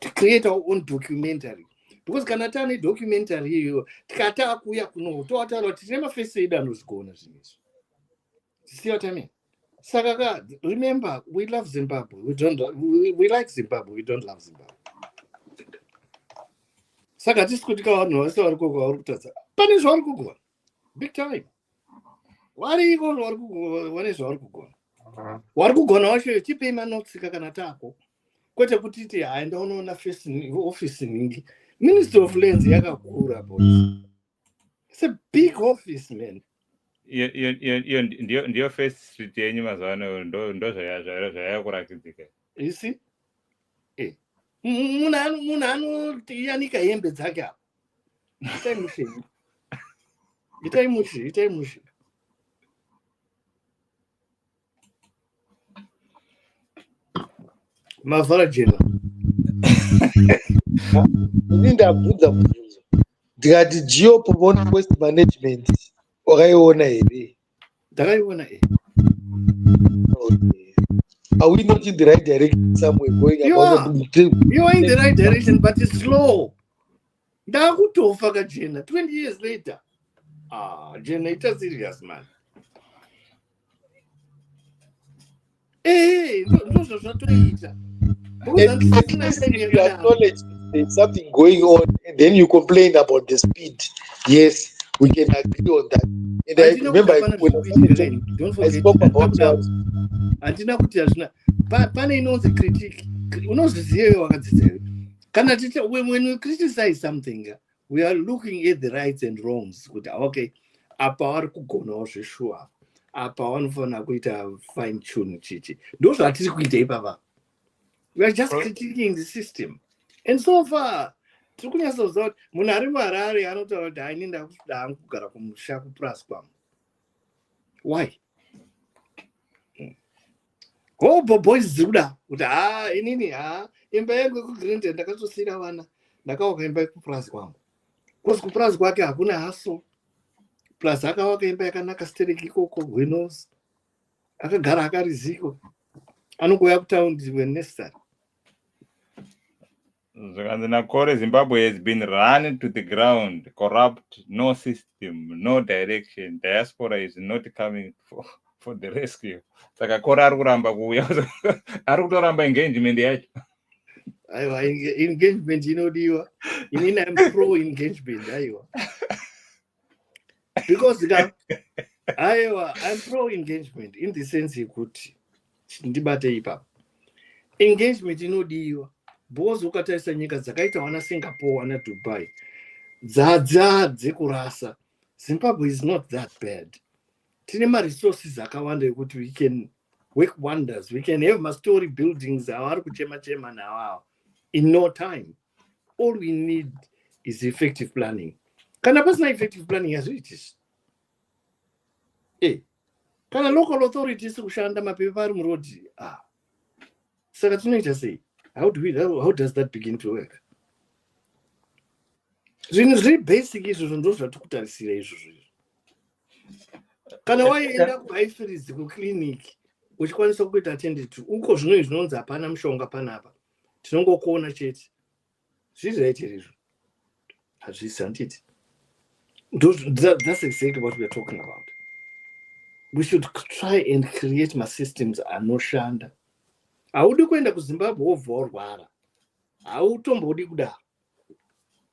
To create our own documentary. Because kana tane documentary iyoyo tikataka kuuya kuno totaura kuti tine mafesi edu anozvigona zvinezvi. See what I mean? Saka remember, we love Zimbabwe. We like Zimbabwe. We don't love Zimbabwe. Saka tisi kuti vanhu vose vari koko vari kutadza. Pane zvavari kugona. Big time. Variko zvavari kugona, vane zvavari kugona. wari kugona wacho tipei manotsika kana tako kwete kutiti haenda unoona office ningi. Ministry of Lands yakakura but it's a big office man. Ndio first street yenyu mazano ndo zvayakurakidzika. You see? Munhu anoyanika hembe dzake apa. Itai mushi. Mavhara jena. Ini ndabvunza mubvunzo ndikati geopolitical waste management wakaiona here? Ndakaiona Are we not in the right direction somewhere going You about You are in the right direction, but it's slow. Ndakutofa kajena 20 years later. Jena ita serious man. Ndozvo zvatoita. And if you acknowledge there's something going on and then you complain about the speed, yes, we can agree on that. And I remember when I spoke about handina kuti hazvina pane inonzi critique unozviziva wakadzidzira kana titi when we criticize something we are looking at the rights and wrongs kuti okay apa vari kugonawo zveshuwa apa vanofanira kuita fine tune chichi ndozvatiri kuita ipapa. We are just critiquing the system and so far tiri kunyatsoziva kuti munhu ari muharare anotaura kuti haini ndakuda hangu kugara kumusha kuplus kwangu. Why? Boys dzikuda kuti inini imba yangu yekugrinded ndakatosira vana ndakawaka imba yekuplus kwangu kozi kuplus kwake hakuna haso plus akawaka imba yakanaka stereki ikoko windows akagara akariziko anongouya kutaundi when necessary. Kore Zimbabwe has been run to the ground, corrupt, no system, no direction. Diaspora is not coming for the rescue. Saka Kore ari kuramba kuuya ari kutoramba engagement yacho. Aiwa, engagement inodiwa. Inini I'm pro engagement aiwa. Because aiwa, I'm pro engagement in the sense yekuti ndibate ipapo. Engagement inodiwa. Bozi ukatarisa nyika dzakaita wana Singapore wana Dubai dzadza dzekurasa. Zimbabwe is not that bad. Tine resources akawanda ekuti we can work wonders. We can have story buildings avari kuchema nawo in no time. All we need is effective planning. Kana pasina effective planning hazviitisi. Kana local authorities kushanda mapepa ari murodhi saka tinoita sei? How does that begin to work? Zvinhu zviri basic izvozvo ndozvatikutarisira izvozvo. Kana waenda kuhaifiris kukliniki uchikwanisa kuita attended to uko zvino zvinonzi hapana mushonga panapa tinongokuona chete zviri right izvo hazvisi handiti. That's exactly what we are talking about. We should try and create systems anoshanda. Haudi kuenda kuZimbabwe wobva warwara. Hautombodi kudaro.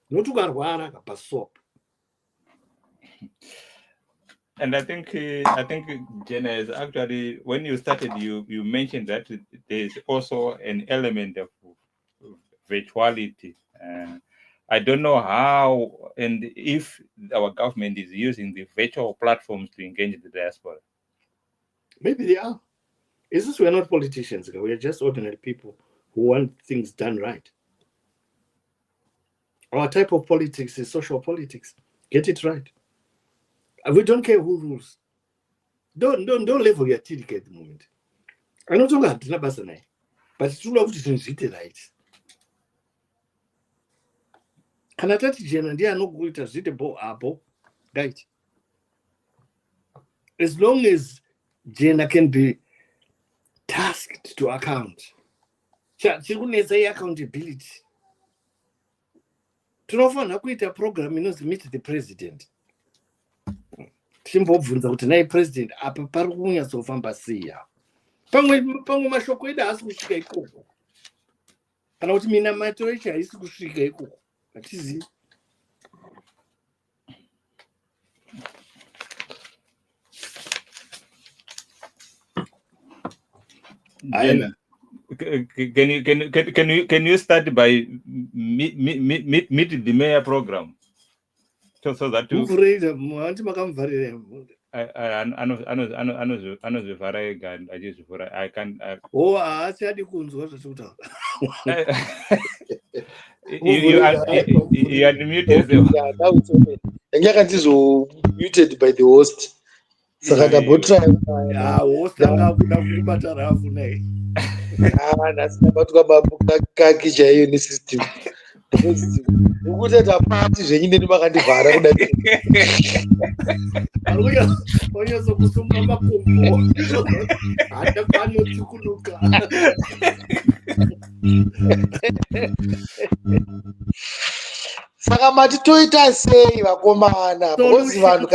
Not ukarwara kapasop. And I think Jenna is actually, when you started, you mentioned that there is also an element of virtuality. I don't know how and if our government is using the virtual platforms to engage the diaspora. Maybe they are. It's just we're not politicians. We are just ordinary people who want things done right. Our type of politics is social politics. Get it right. We don't care who rules. Don't level your TDK at the moment. I know talking about Basane, but it's too long to right. Can I tell you, and they are not going to sit about right? As long as Jena can be tasked to account, she wouldn't say accountability. Tinofanira kuita program inonzi meet the president. Timbobvunza kuti nai president apa pari kunyatsofamba sei. Pamwe mashoko edu haasi kusvika ikoko. Kana kuti minamato yacho haisi kusvika ikoko. Hatizivi. Jen, can you start by meet the mayor program so that you I can you admit yourself. Now it's open. And you can see so muted by the host. Kaki chaiyo nesystem ukuti tapati zvenyine makandivhara kudai kusunga makumbo hatapanotikunuka saka mati toita sei vakomana because vanhu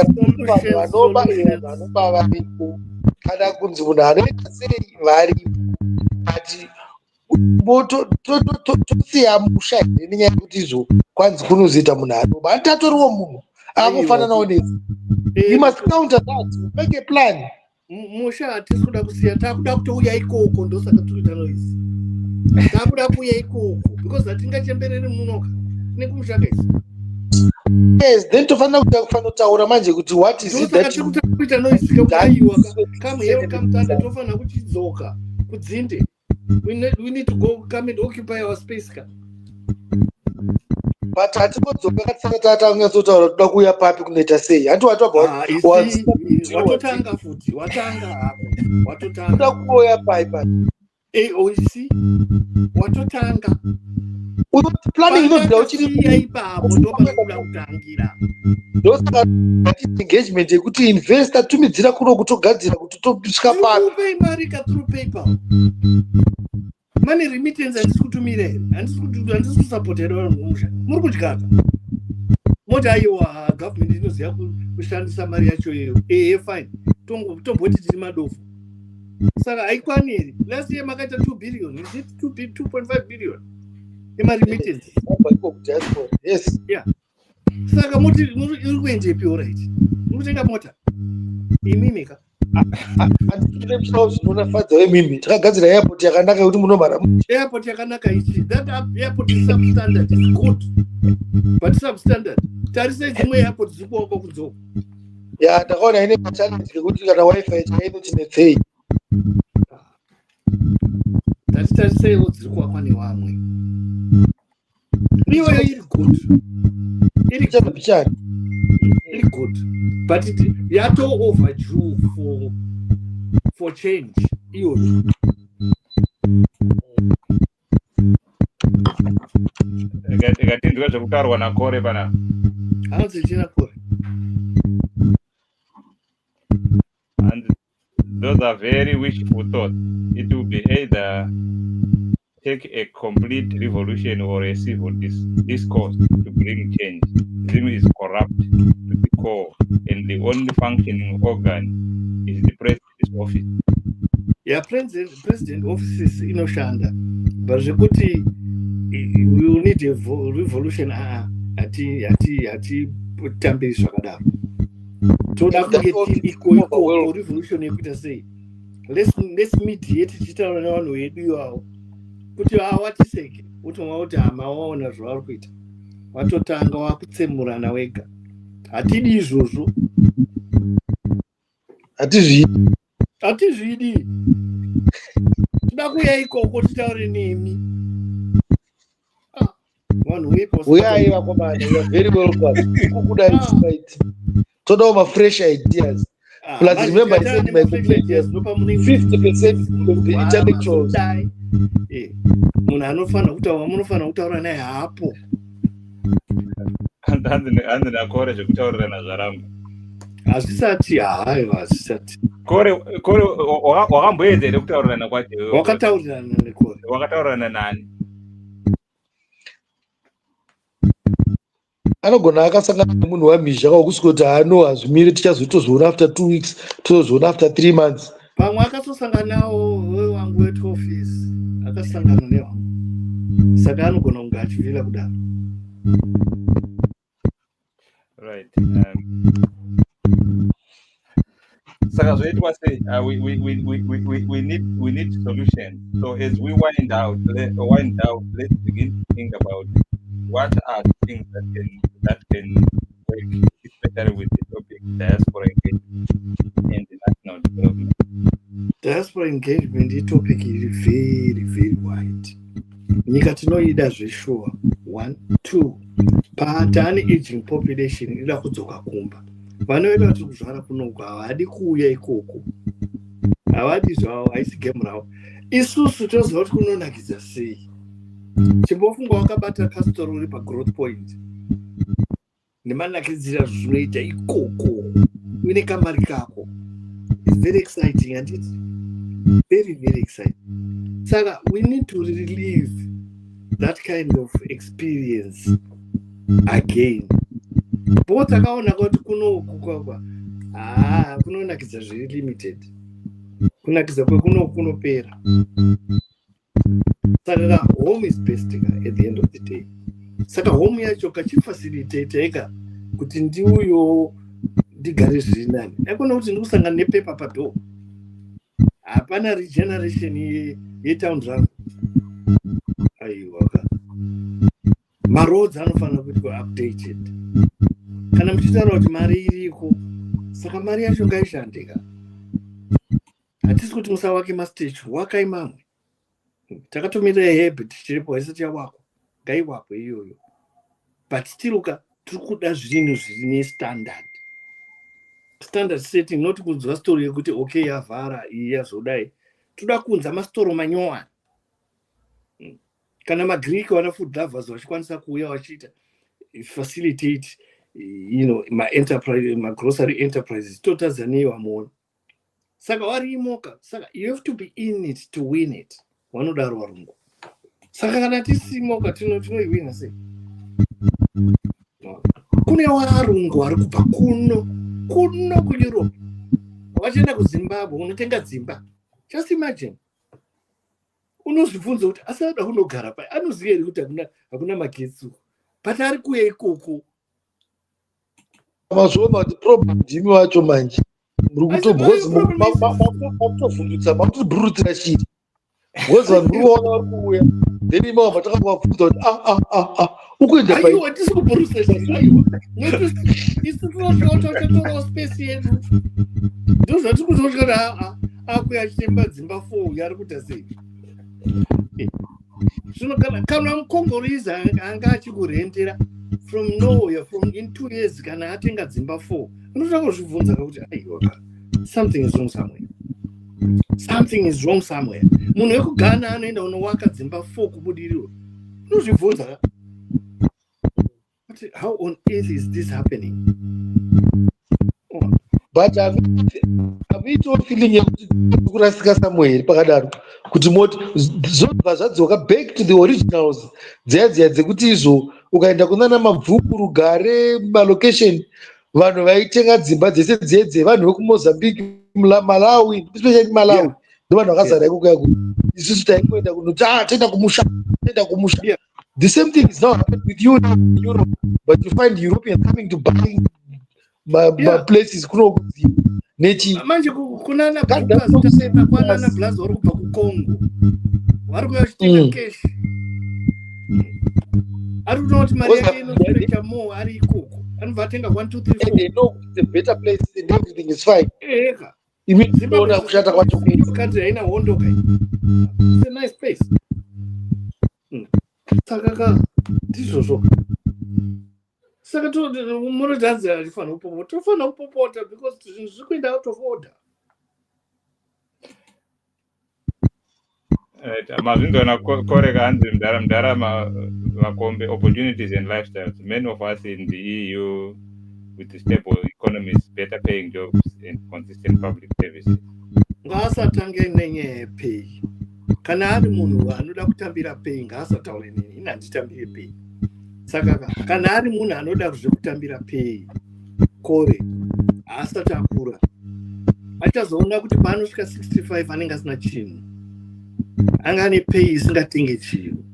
vanoba varipo kana kunzi munhu anoita sei varipo ati tosiya musha here nenyaya yekuti izvo kwanzi kunozoita munhu anoba ani tatoriwo munhu akafananawo nesi you must counter that make a plan. Musha hatisi kuda kusiya takuda kutouya ikoko ndosaka tikuita noisi takuda kuuya ikoko because hatingachembereri munoka nekumushakaisi. Yes, then tofanira kutaura manje kuti what is it that you kuita noisi kaaiwa come here come tanda tofanira kuchidzoka kudzinde. We need to go come and occupy our space ka. But hatikodzoka katsaka tatangatsotaura toda kuuya papi kunoita sei hati watotanga futi watanga hapo watotanga toda kuuya paipa oisi watotanga planning inobvira uchiri ipapo ndopanoda kutangira ndosaka engagement yekuti investor tumidzira kuno kutogadzira kuti tosvika papi mari ka through PayPal mane remittance handisi kutumira here handisi kusapotera vanhu mumusha muri kudyaka moti aiwa government inoziva kushandisa mari yacho iyoyo fine tomboti tiri madofu saka haikwani here last year makaita 2 billion is it 2.5 billion emaremittance yes yeah saka moti iri kuendepi alright muri kutenga mota imimika handikine musao zvinonafadza wemimi takagadzira airport yakanaka yekuti munomhara airport yakanaka ichi that airport is substandard is good but substandard tarisai dzimwe airport dziri kuwako kunzoko ya ndakaona ine challenge yekuti kana wifi chainoti netsei tarisaiwo dziri kuwakwa nevamwe iyoyo iri good iri good but yato overdue for change iyoyo ikatindwa zvekutaurwa nakore pana hanzi china kore and those are very wishful thoughts. It will be either take a complete revolution or a civil discourse to bring change. Zim is corrupt to the core, and the only functioning organ is the president's office. Yeah, president offices inoshanda, but zvekuti we will need a revolution. Ati tambiri zvakadaro. Toda kunge iko revolution yekuita sei. Let's mediate tichitaura nevanhu vedu ivavo kuti watiseke utomwa kuti hama waona zvavari kuita watotanga wakutsemurana wega hatidi izvozvo hatizvidi toda kuuya ikoko titaure nemi vanhu uyai vakomana you are very welcome kukudai tonight todawo mafresh ideas. Plus, remember, I said my 50% of the intellectuals. Munhu anofana kutaura naye hapo. Handina kore zvekutaurirana zvarangu. Hazvisati hazvisati. Kore wakamboedza here kutaurirana kwacho? Wakataurirana nekore. Wakataurirana nani? Anogona akasangana nemunhu wamhizha kwakusvika kuti hazvimiri tichazotozviona after 2 weeks tozozviona after 3 months. Pamwe akasosangana nawo wewangu weoffice akasangana newangu saka anogona kunge achivira kudaro. Right. Saka we need solutions. So as we wind down, let's begin to think about what are the things that can work, especially with the topic diaspora engagement and the national development. Diaspora engagement itopic is very, very wide. Nyika tinoida zveshuwa 1 2 patani aging population ida kudzoka kumba. Vanoita kuti kuzvara kunoku havadi kuuya ikoko, havadi zvavo, haisi gemu ravo. Isusu toziva kuti kunonakidza sei. Chimbofunga wakabata kasitoro uri pagrowth point nemanakidzira zvinoita ikoko uine kamari kako. It's very exciting, and it's very, very exciting. Saka we need to relive that kind of experience again. Both akaona kuti kunoku kwakwa kunonakidza zviri limited, kunakidza kwekunoku kunopera. Saka home is best at the end of the day. Saka home yacho kachifacilitate ega kuti ndiuyo ndigare zviri nani. Akona kuti ndikusangana nepepa padoo. Hapana regeneration yetown rangu. Aiwa. Maroads anofanira kuti updated. Kana muchitaura kuti mari iriko, saka mari yacho ngaishandika. Hatisi kuti musawake mastage, wakai mamwe. Takatomira habit chiripo haisati yawako, ngaiwako iyoyo. But still tiri kuda zvinhu zvine standard. Standard setting, not kunzwa story yekuti okay yavhara iyi yazodai. Toda kunza mastoro manyowani. Kana maGreek wana food lovers vachikwanisa kuuya vachiita facilitate enterprise, grocery enterprises toTanzania wamona. Saka warimoka, saka you have to be in it to win it. Vanodaro varungu. Saka kana tisimoka tinoiwina sei. Kune varungu vari kubva kuno kuEurope. Vachienda kuZimbabwe unotenga dzimba. Just imagine. Unozvibvunza kuti asada kunogara pa, anoziva here kuti hakuna magetsi, but ari kuuya ikoko. Mazuva kuti problem ndimi wacho manje muri kutovhundutsa makutobhurutira shiri because vanhu muri kuona vari kuuya then imava matakavabvunza kuti ukuenda aiwa tisikubhurutsa shiri, aiwa isu tinotototorawo space yedu. Ndo zvati kuzosvika akuya achitemba dzimba 4 ari kuita sei. Zvino kana mukongoriza anga achikurendera from nowhere, from in 2 years, kana atenga dzimba 4, unotanga kuzvibvunza kuti aiwa, something is wrong somewhere. Something is wrong somewhere. Munhu wekugana anoenda unowaka dzimba 4 kubudiriro. Unozvibvunza kuti how on earth is this happening? But havitowo feeling yekuti kurasika somewhere pakadaro kuti moti zvobva zvadzoka back to the originals dziya dzekuti izvo ukaenda kunana mabvuku rugare malocation vanhu vaitenga dzimba dzese dzedze vanhu vekumozambique Malawi, especially Malawi, ndo vanhu vakazara ikoko yaku isusu taingoenda kunoti toenda kumusha. The same thing is now happening with you in Europe, but you find Europeans coming to buy places kunokudziwa nechi manje kunana kwanana blazo vari kubva kuCongo vari kuya chitenga cash. Ari kuona kuti mari yake inozorecha more ari ikoko, anobva atenga 1 2 3 4 they know it's a better place and everything is fine. Eka Zimbabwe kushata kwacho country haina hondo kai. It's a nice place. Saka ndizvozvo. Saka munodanza rifana upopota, tofana upopota because zvinhu zviri kuenda out of order. Mazvinzona koreka hanzi mdara makombe opportunities and lifestyles. Many of us in the EU with the stable economies, better paying jobs and consistent public services. Ngaasatange nenyaya yepay. Kana ari munhu anoda kutambira pay ngaasataure neni, ina nditambire pay. Saka kana ari munhu anoda kutambira pay kore asati akura achazoona kuti paanosvika 65 anenge asina chinhu, anga ane pay isingatenge chinhu,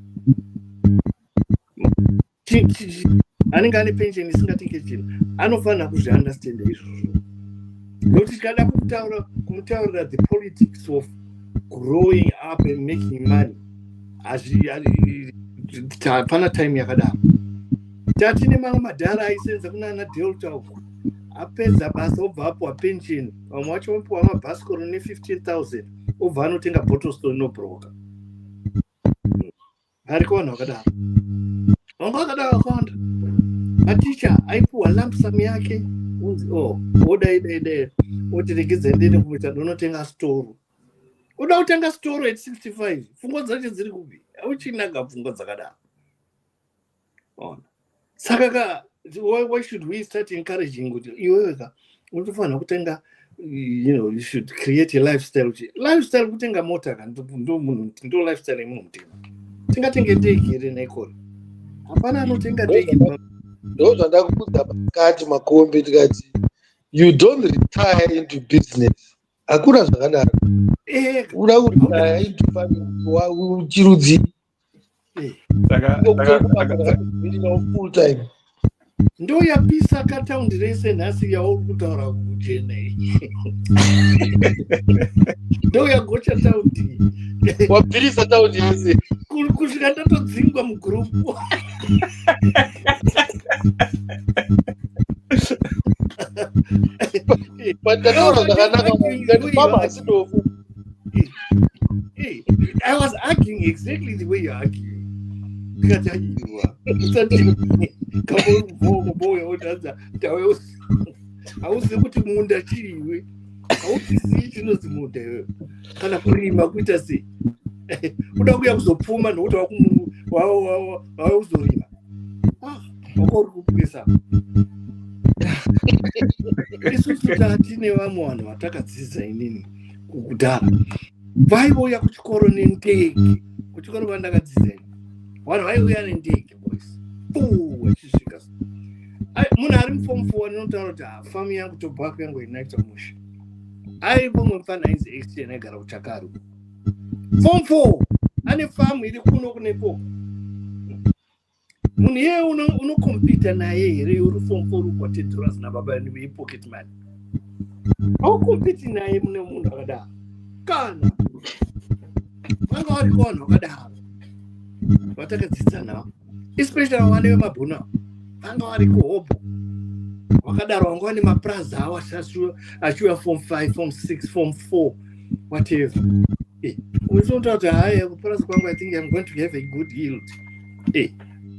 anenge ane pension isingatenge chinhu. Anofanira kuzviunderstanda izvozvo. Noti kada kumutaura the politics of growing up and making money. Hapana time yakadaro. Tatine mamwe madhara aisenza kunana Delta uko. Apedza basa obva apuwa pension. Vamwe vacho vapuwa mabhasikoro ne15,000. Obva anotenga bottle store nobroka. Ariko vanhu vakadaro. Vamwe vakadaro vakawanda. Maticha aipuwa lump sum yake. Unzi oda oti regedza ndene kuita ndonotenga store. Uda kutenga store at 65. Pfungwa dzacho dziri kupi? Auchinaga pfungwa dzakadaro. Saka why should we start encouraging kuti iwewe unofanira kutenga, you should create a lifestyle. Lifestyle kutenga mota ndo lifestyle yemunhu mutema. Tingatenge ndege here nekore. Hapana anotenga ndege. Ndo zvandakubvunza pakati makombe tikati you don't retire into business. Hakuna zvakadaro. Uda kuretire into farming uchirudzi. Full time. Ndo yapisa kataundi rese nhasi yauri kutaura kuchena iyi. Ndo yagocha taundi. Wabvirisa taundi yese. Kusvika ndatodzingwa mugurupu. Pandataura zvakanaka ngati mama asindofu. I was arguing exactly the way you're arguing. Katayiwa. Kamboya otaza tawe auzi kuti munda chiriwe. Auzi chinozi munda iwe. Kana kurima kuita sei. Uda kuya kuzopfuma nokuti wauzorima. Wakori kupesa. Isusu tatine vamwe vanhu vatakadzidza inini kudhara. Vaiuya kuchikoro nendege. Kuchikoro kwandakadzidza ini. Vanhu vaiuya nendege boys. Vachisvika. Munhu ari muform 4 anotaura kuti famu yangu tobhako yangu inaita musha. Aipo mufana ainzi Exton aigara kuchakaru. Form 4 ane famu iri kuno kunepo. Munhu yeye unokompita naye here uri form 4 uri $10 nababa vepocket money. Aukompiti naye mune munhu akadaro. Kana vanga vari vanhu vakadaro vatakadzidza navo, especially vana vemabhuna vanga vari kuhopo vakadaro, vanga vane maprazi avo achiuya form 5 form 6 form 4 whatever. Unotaura kuti haya kupurazi kwangu I think I'm going to have a good yield.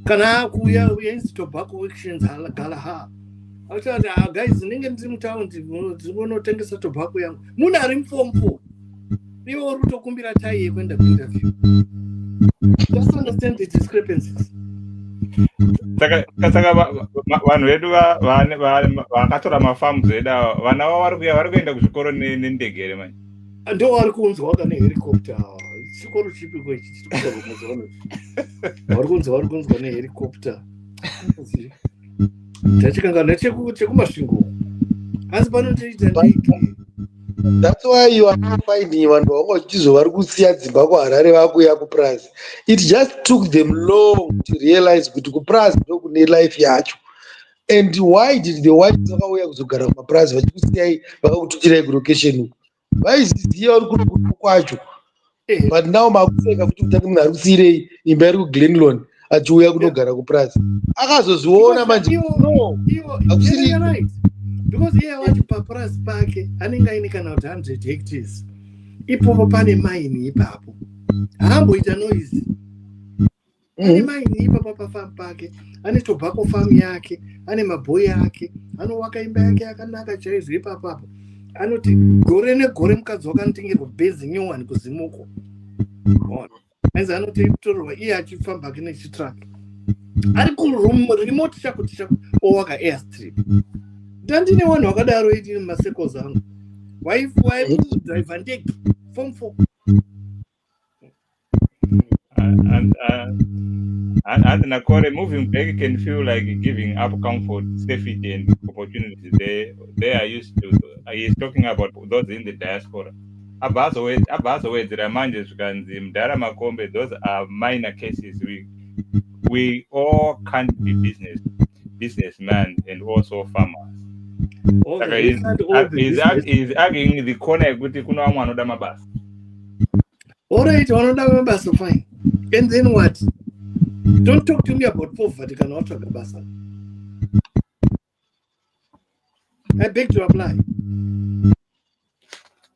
Kana akuuya inzi tobacco auctions galaha achati guys ndinenge ndiri mutaundi ndinotengesa tobacco yangu. Munhu ari muform 4 iwe uri kutokumbira tai yekuenda kuinterview. Just understand the discrepancies. Saka vanhu vedu vakatora mafarms edu vana vavo vari kuenda kuzvikoro nendege here manje. Ndo vari kunzwa vaka nehelicopter. Chikoro chipi kwechi vari kunzwa nehelicopter. Tachikangana chekumasvingo asi panotoita ndege. That's why you are not finding vanhu vangochizo vari kusiya dzimba kuHarare vakuya kuPrazi. It just took them long to realize kuti kuPrazi ndokune life yacho. And why did the whites vakauya kuzogara kumaPrazi vachikusiyai vakakutuchirai kulocation uku? Vaiziziva vari kuno kwacho. But now makuseka kuti mutati munhu ari kusiyirei imba iri kuGlenlone achiuya kunogara kuPrazi. Akazozviona manje no. Right. Because iye wacho paPrazi pake anenge aine kana kuti 100 hectares. Ipopo pane mine ipapo. Haamboita noise. Ane mine ipapo pafamu pake. Ane tobacco farm yake. Ane mabhoyi ake. Anowaka imba yake yakanaka chaizvo ipapapo. Anoti gore negore mukadzi wakanotengerwa bhezi nyowani kuzimuko. Ainzi anotorwa iye achifamba kene chitraki. Ari kuremote chakuti owaka airstrip. Ndandine vanhu vakadaro iti mumasekos angu. Waidriva ndege form 4. And Nakore, moving back can feel like giving up comfort, safety, and opportunities. They are used to. He is talking about those in the diaspora. Abazo words, Ramanjes, Mdara Makombe, those are minor cases. We all can't be businessmen and also farmers. Okay, we can't all be business. He's arguing the corner kuti kuna vamwe vanoda mabasa. All right, vanoda mabasa, fine. And then what? Don't talk to me about poverty. Cannot talk about that. I beg to apply.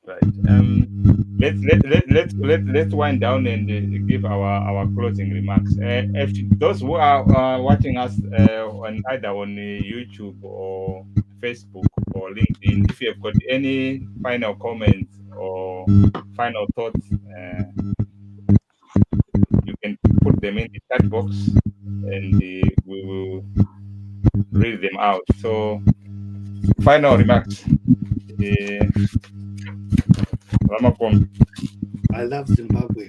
Right. Let's wind down and give our closing remarks. If those who are watching us on either on YouTube or Facebook or LinkedIn, if you have got any final comments or final thoughts, you can put them in the chat box, and we will read them out. So, final remarks. I love Zimbabwe,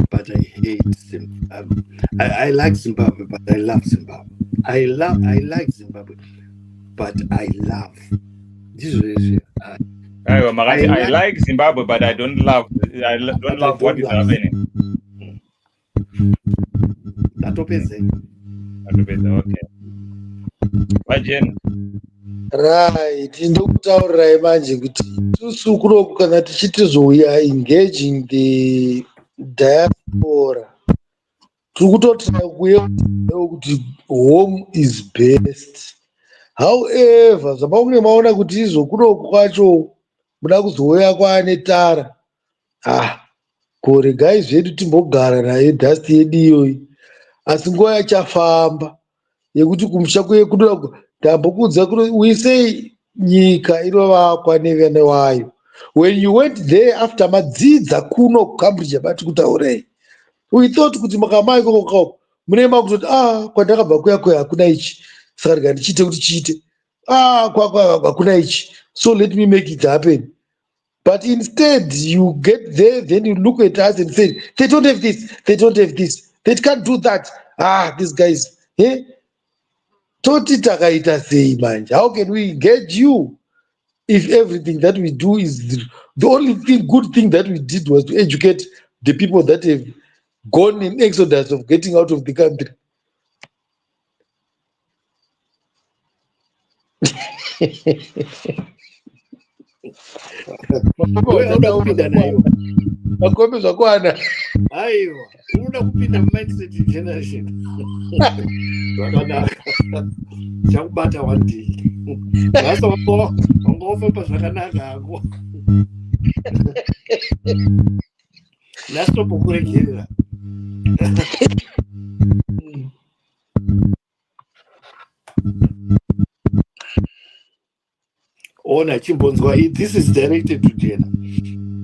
but I hate Zimbabwe. I like Zimbabwe, but I love Zimbabwe. I like Zimbabwe, but I love this is I like Zimbabwe, but I don't love what is happening. Atopeze. Okay. Vajen. Right, ndokutaurirai manje kuti isusu kunoku kana tichitizouya engaging the diaspora tiri kutotira kuuya kuti home is best. However, zvamakunge maona kuti izvo kunoku kwacho muda kuzouya kwaane tara, koregai zvedu timbogara naye dhasti yedu iyoyi, asi nguva yachafamba yekuti kumusha kunoda ndambokudza kuti uise nyika inovakwa nevana vayo. When you went there after madzidza kuno kuCambridge bati kutaurei, we thought kuti makamai kokoko munema kutoti kwandakabva kuya hakuna ichi, saka rega ndichiite kuti chiite, hakuna ichi, so let me make it happen. But instead you get there, then you look at us and say they don't have this, they don't have this, they can't do that. These guys, toti takaita sei manje? How can we engage you if everything that we do is the only good thing that we did was to educate the people that have gone in exodus of getting out of the country? Makombe zvakwana. Aiwa, unoda kupinda mindset generation. Zvakanaka. Chakubata one day. Basa wangofamba zvakanaka hako. Nastopokuregerera. Ona chimbonzwa, this is directed to Jena.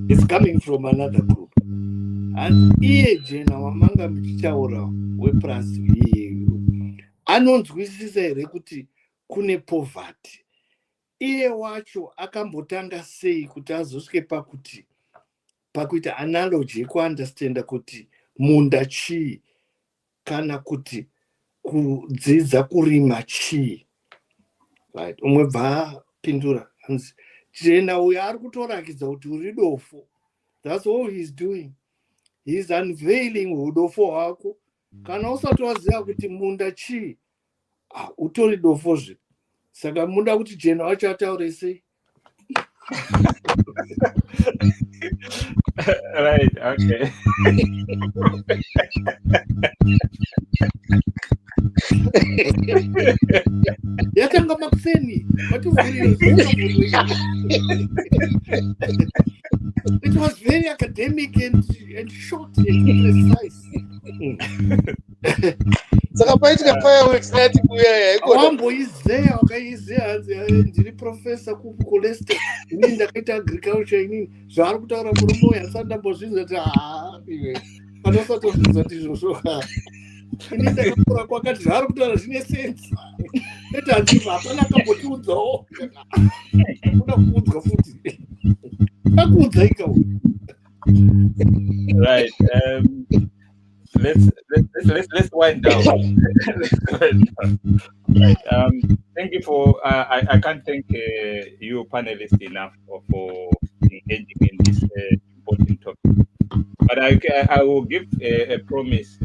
It's coming from another group. And iye Jena wamanga mchichaura weplus anonzwisisa here kuti kune poverty. Iye wacho akambotanga sei kuti azosvike pakuita analogy yekuunderstanda kuti munda chii kana kuti kudzidza kurima chii. Right. Umwe bva pindura. Jena uyo ari kutorakidza kuti uri dofo. That's all he's doing. He's unveiling udofo hwako. Kana usati waziva kuti munda chii, utori dofozve. Saka muda kuti Jena wacho ataure sei? Right, okay. Yatanga makuseni. It was very academic and short and precise. Saka paitika fireworks nati kuya yaiko. Wamboizeya wakaizeya ndiri professor kuLeicester. Inini ndakaita agriculture inini. Zvaari kutaura murume uyu asati ndambozvinzwa kuti iwe panosati wazvinzwa ndizvozvo. Inini ndakakura kwakati zvaari kutaura zvine sense. Eti handibva hapana akambotiudzawo. Unoda kuudzwa futi. Akuudza ika uyu. Right. Let's wind down. Right. Thank you for. I can't thank you panelists enough for engaging in this important topic. But I will give a promise.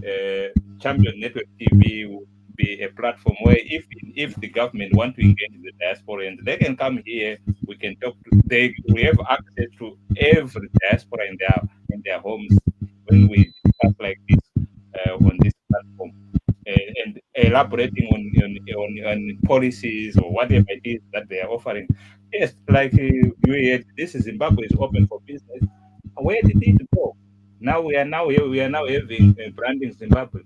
Champion Network TV will be a platform where if the government want to engage the diasporans, they can come here. We can talk to we have access to every diaspora in their homes when we discuss like this on this platform and elaborating on policies or whatever it is that they are offering. Yes, like this is Zimbabwe is open for business. Where did it go? Now we are now having branding Zimbabwe.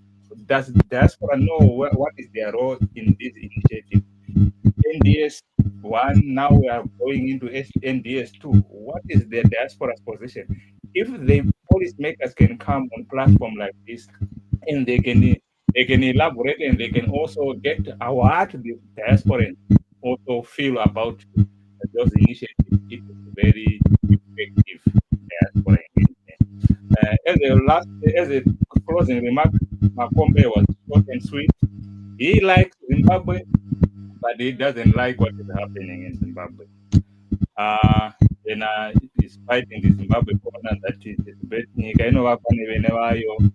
Does diaspora know what is their role in this initiative? NDS one, now we are going into NDS two. What is the diaspora's position? If the policymakers can come on platform like this and they can elaborate and they can also get what the diasporans also feel about those initiatives, it is very effective diaspora engagement. As a closing remark, Makombe was short and sweet. He likes Zimbabwe, but he doesn't like what is happening in Zimbabwe. Yena is fighting the Zimbabwe corner that is nyika inovakwa nevene vayo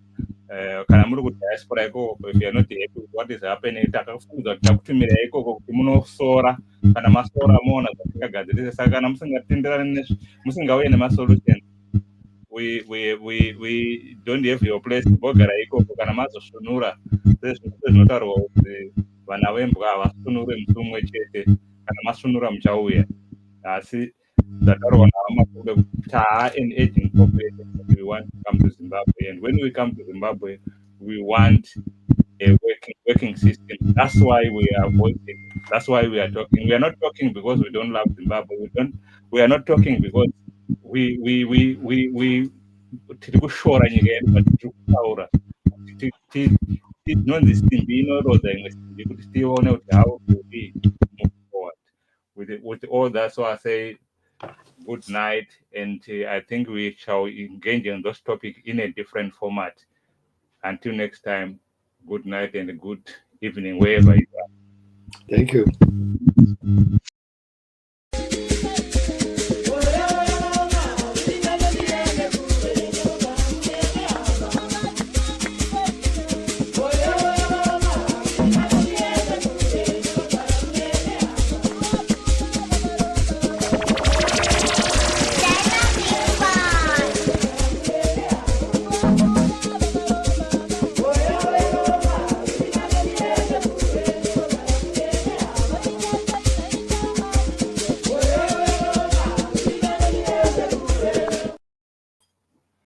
kana muri kudiaspora ikoko, if you are not happy with what is happening, takafunza kuti takutumirai ikoko kuti munosora kana masora moona zvatingagadzirisa. Saka kana musingatenderani musingauye nemasolution, we don't have your place. Bogara ikoko kana mazoshunura sezvinotaurwa kuti vana vembwa havasunure musi umwe chete, kana masunura muchauya. Asi zvataurwa navamakombe kuti taa an aging population that we want to come to Zimbabwe, and when we come to Zimbabwe we want a working system. That's why we are voicing. That's why we are talking. We are not talking because we don't love Zimbabwe. We are not talking because we tiri kushora nyika yedu, but tiri kutaura tinonzi simbi inorodza imwe simbi kuti tione kuti how do we move forward with all that. So I say good night, and I think we shall engage in this topic in a different format. Until next time, good night and good evening wherever you are. Thank you.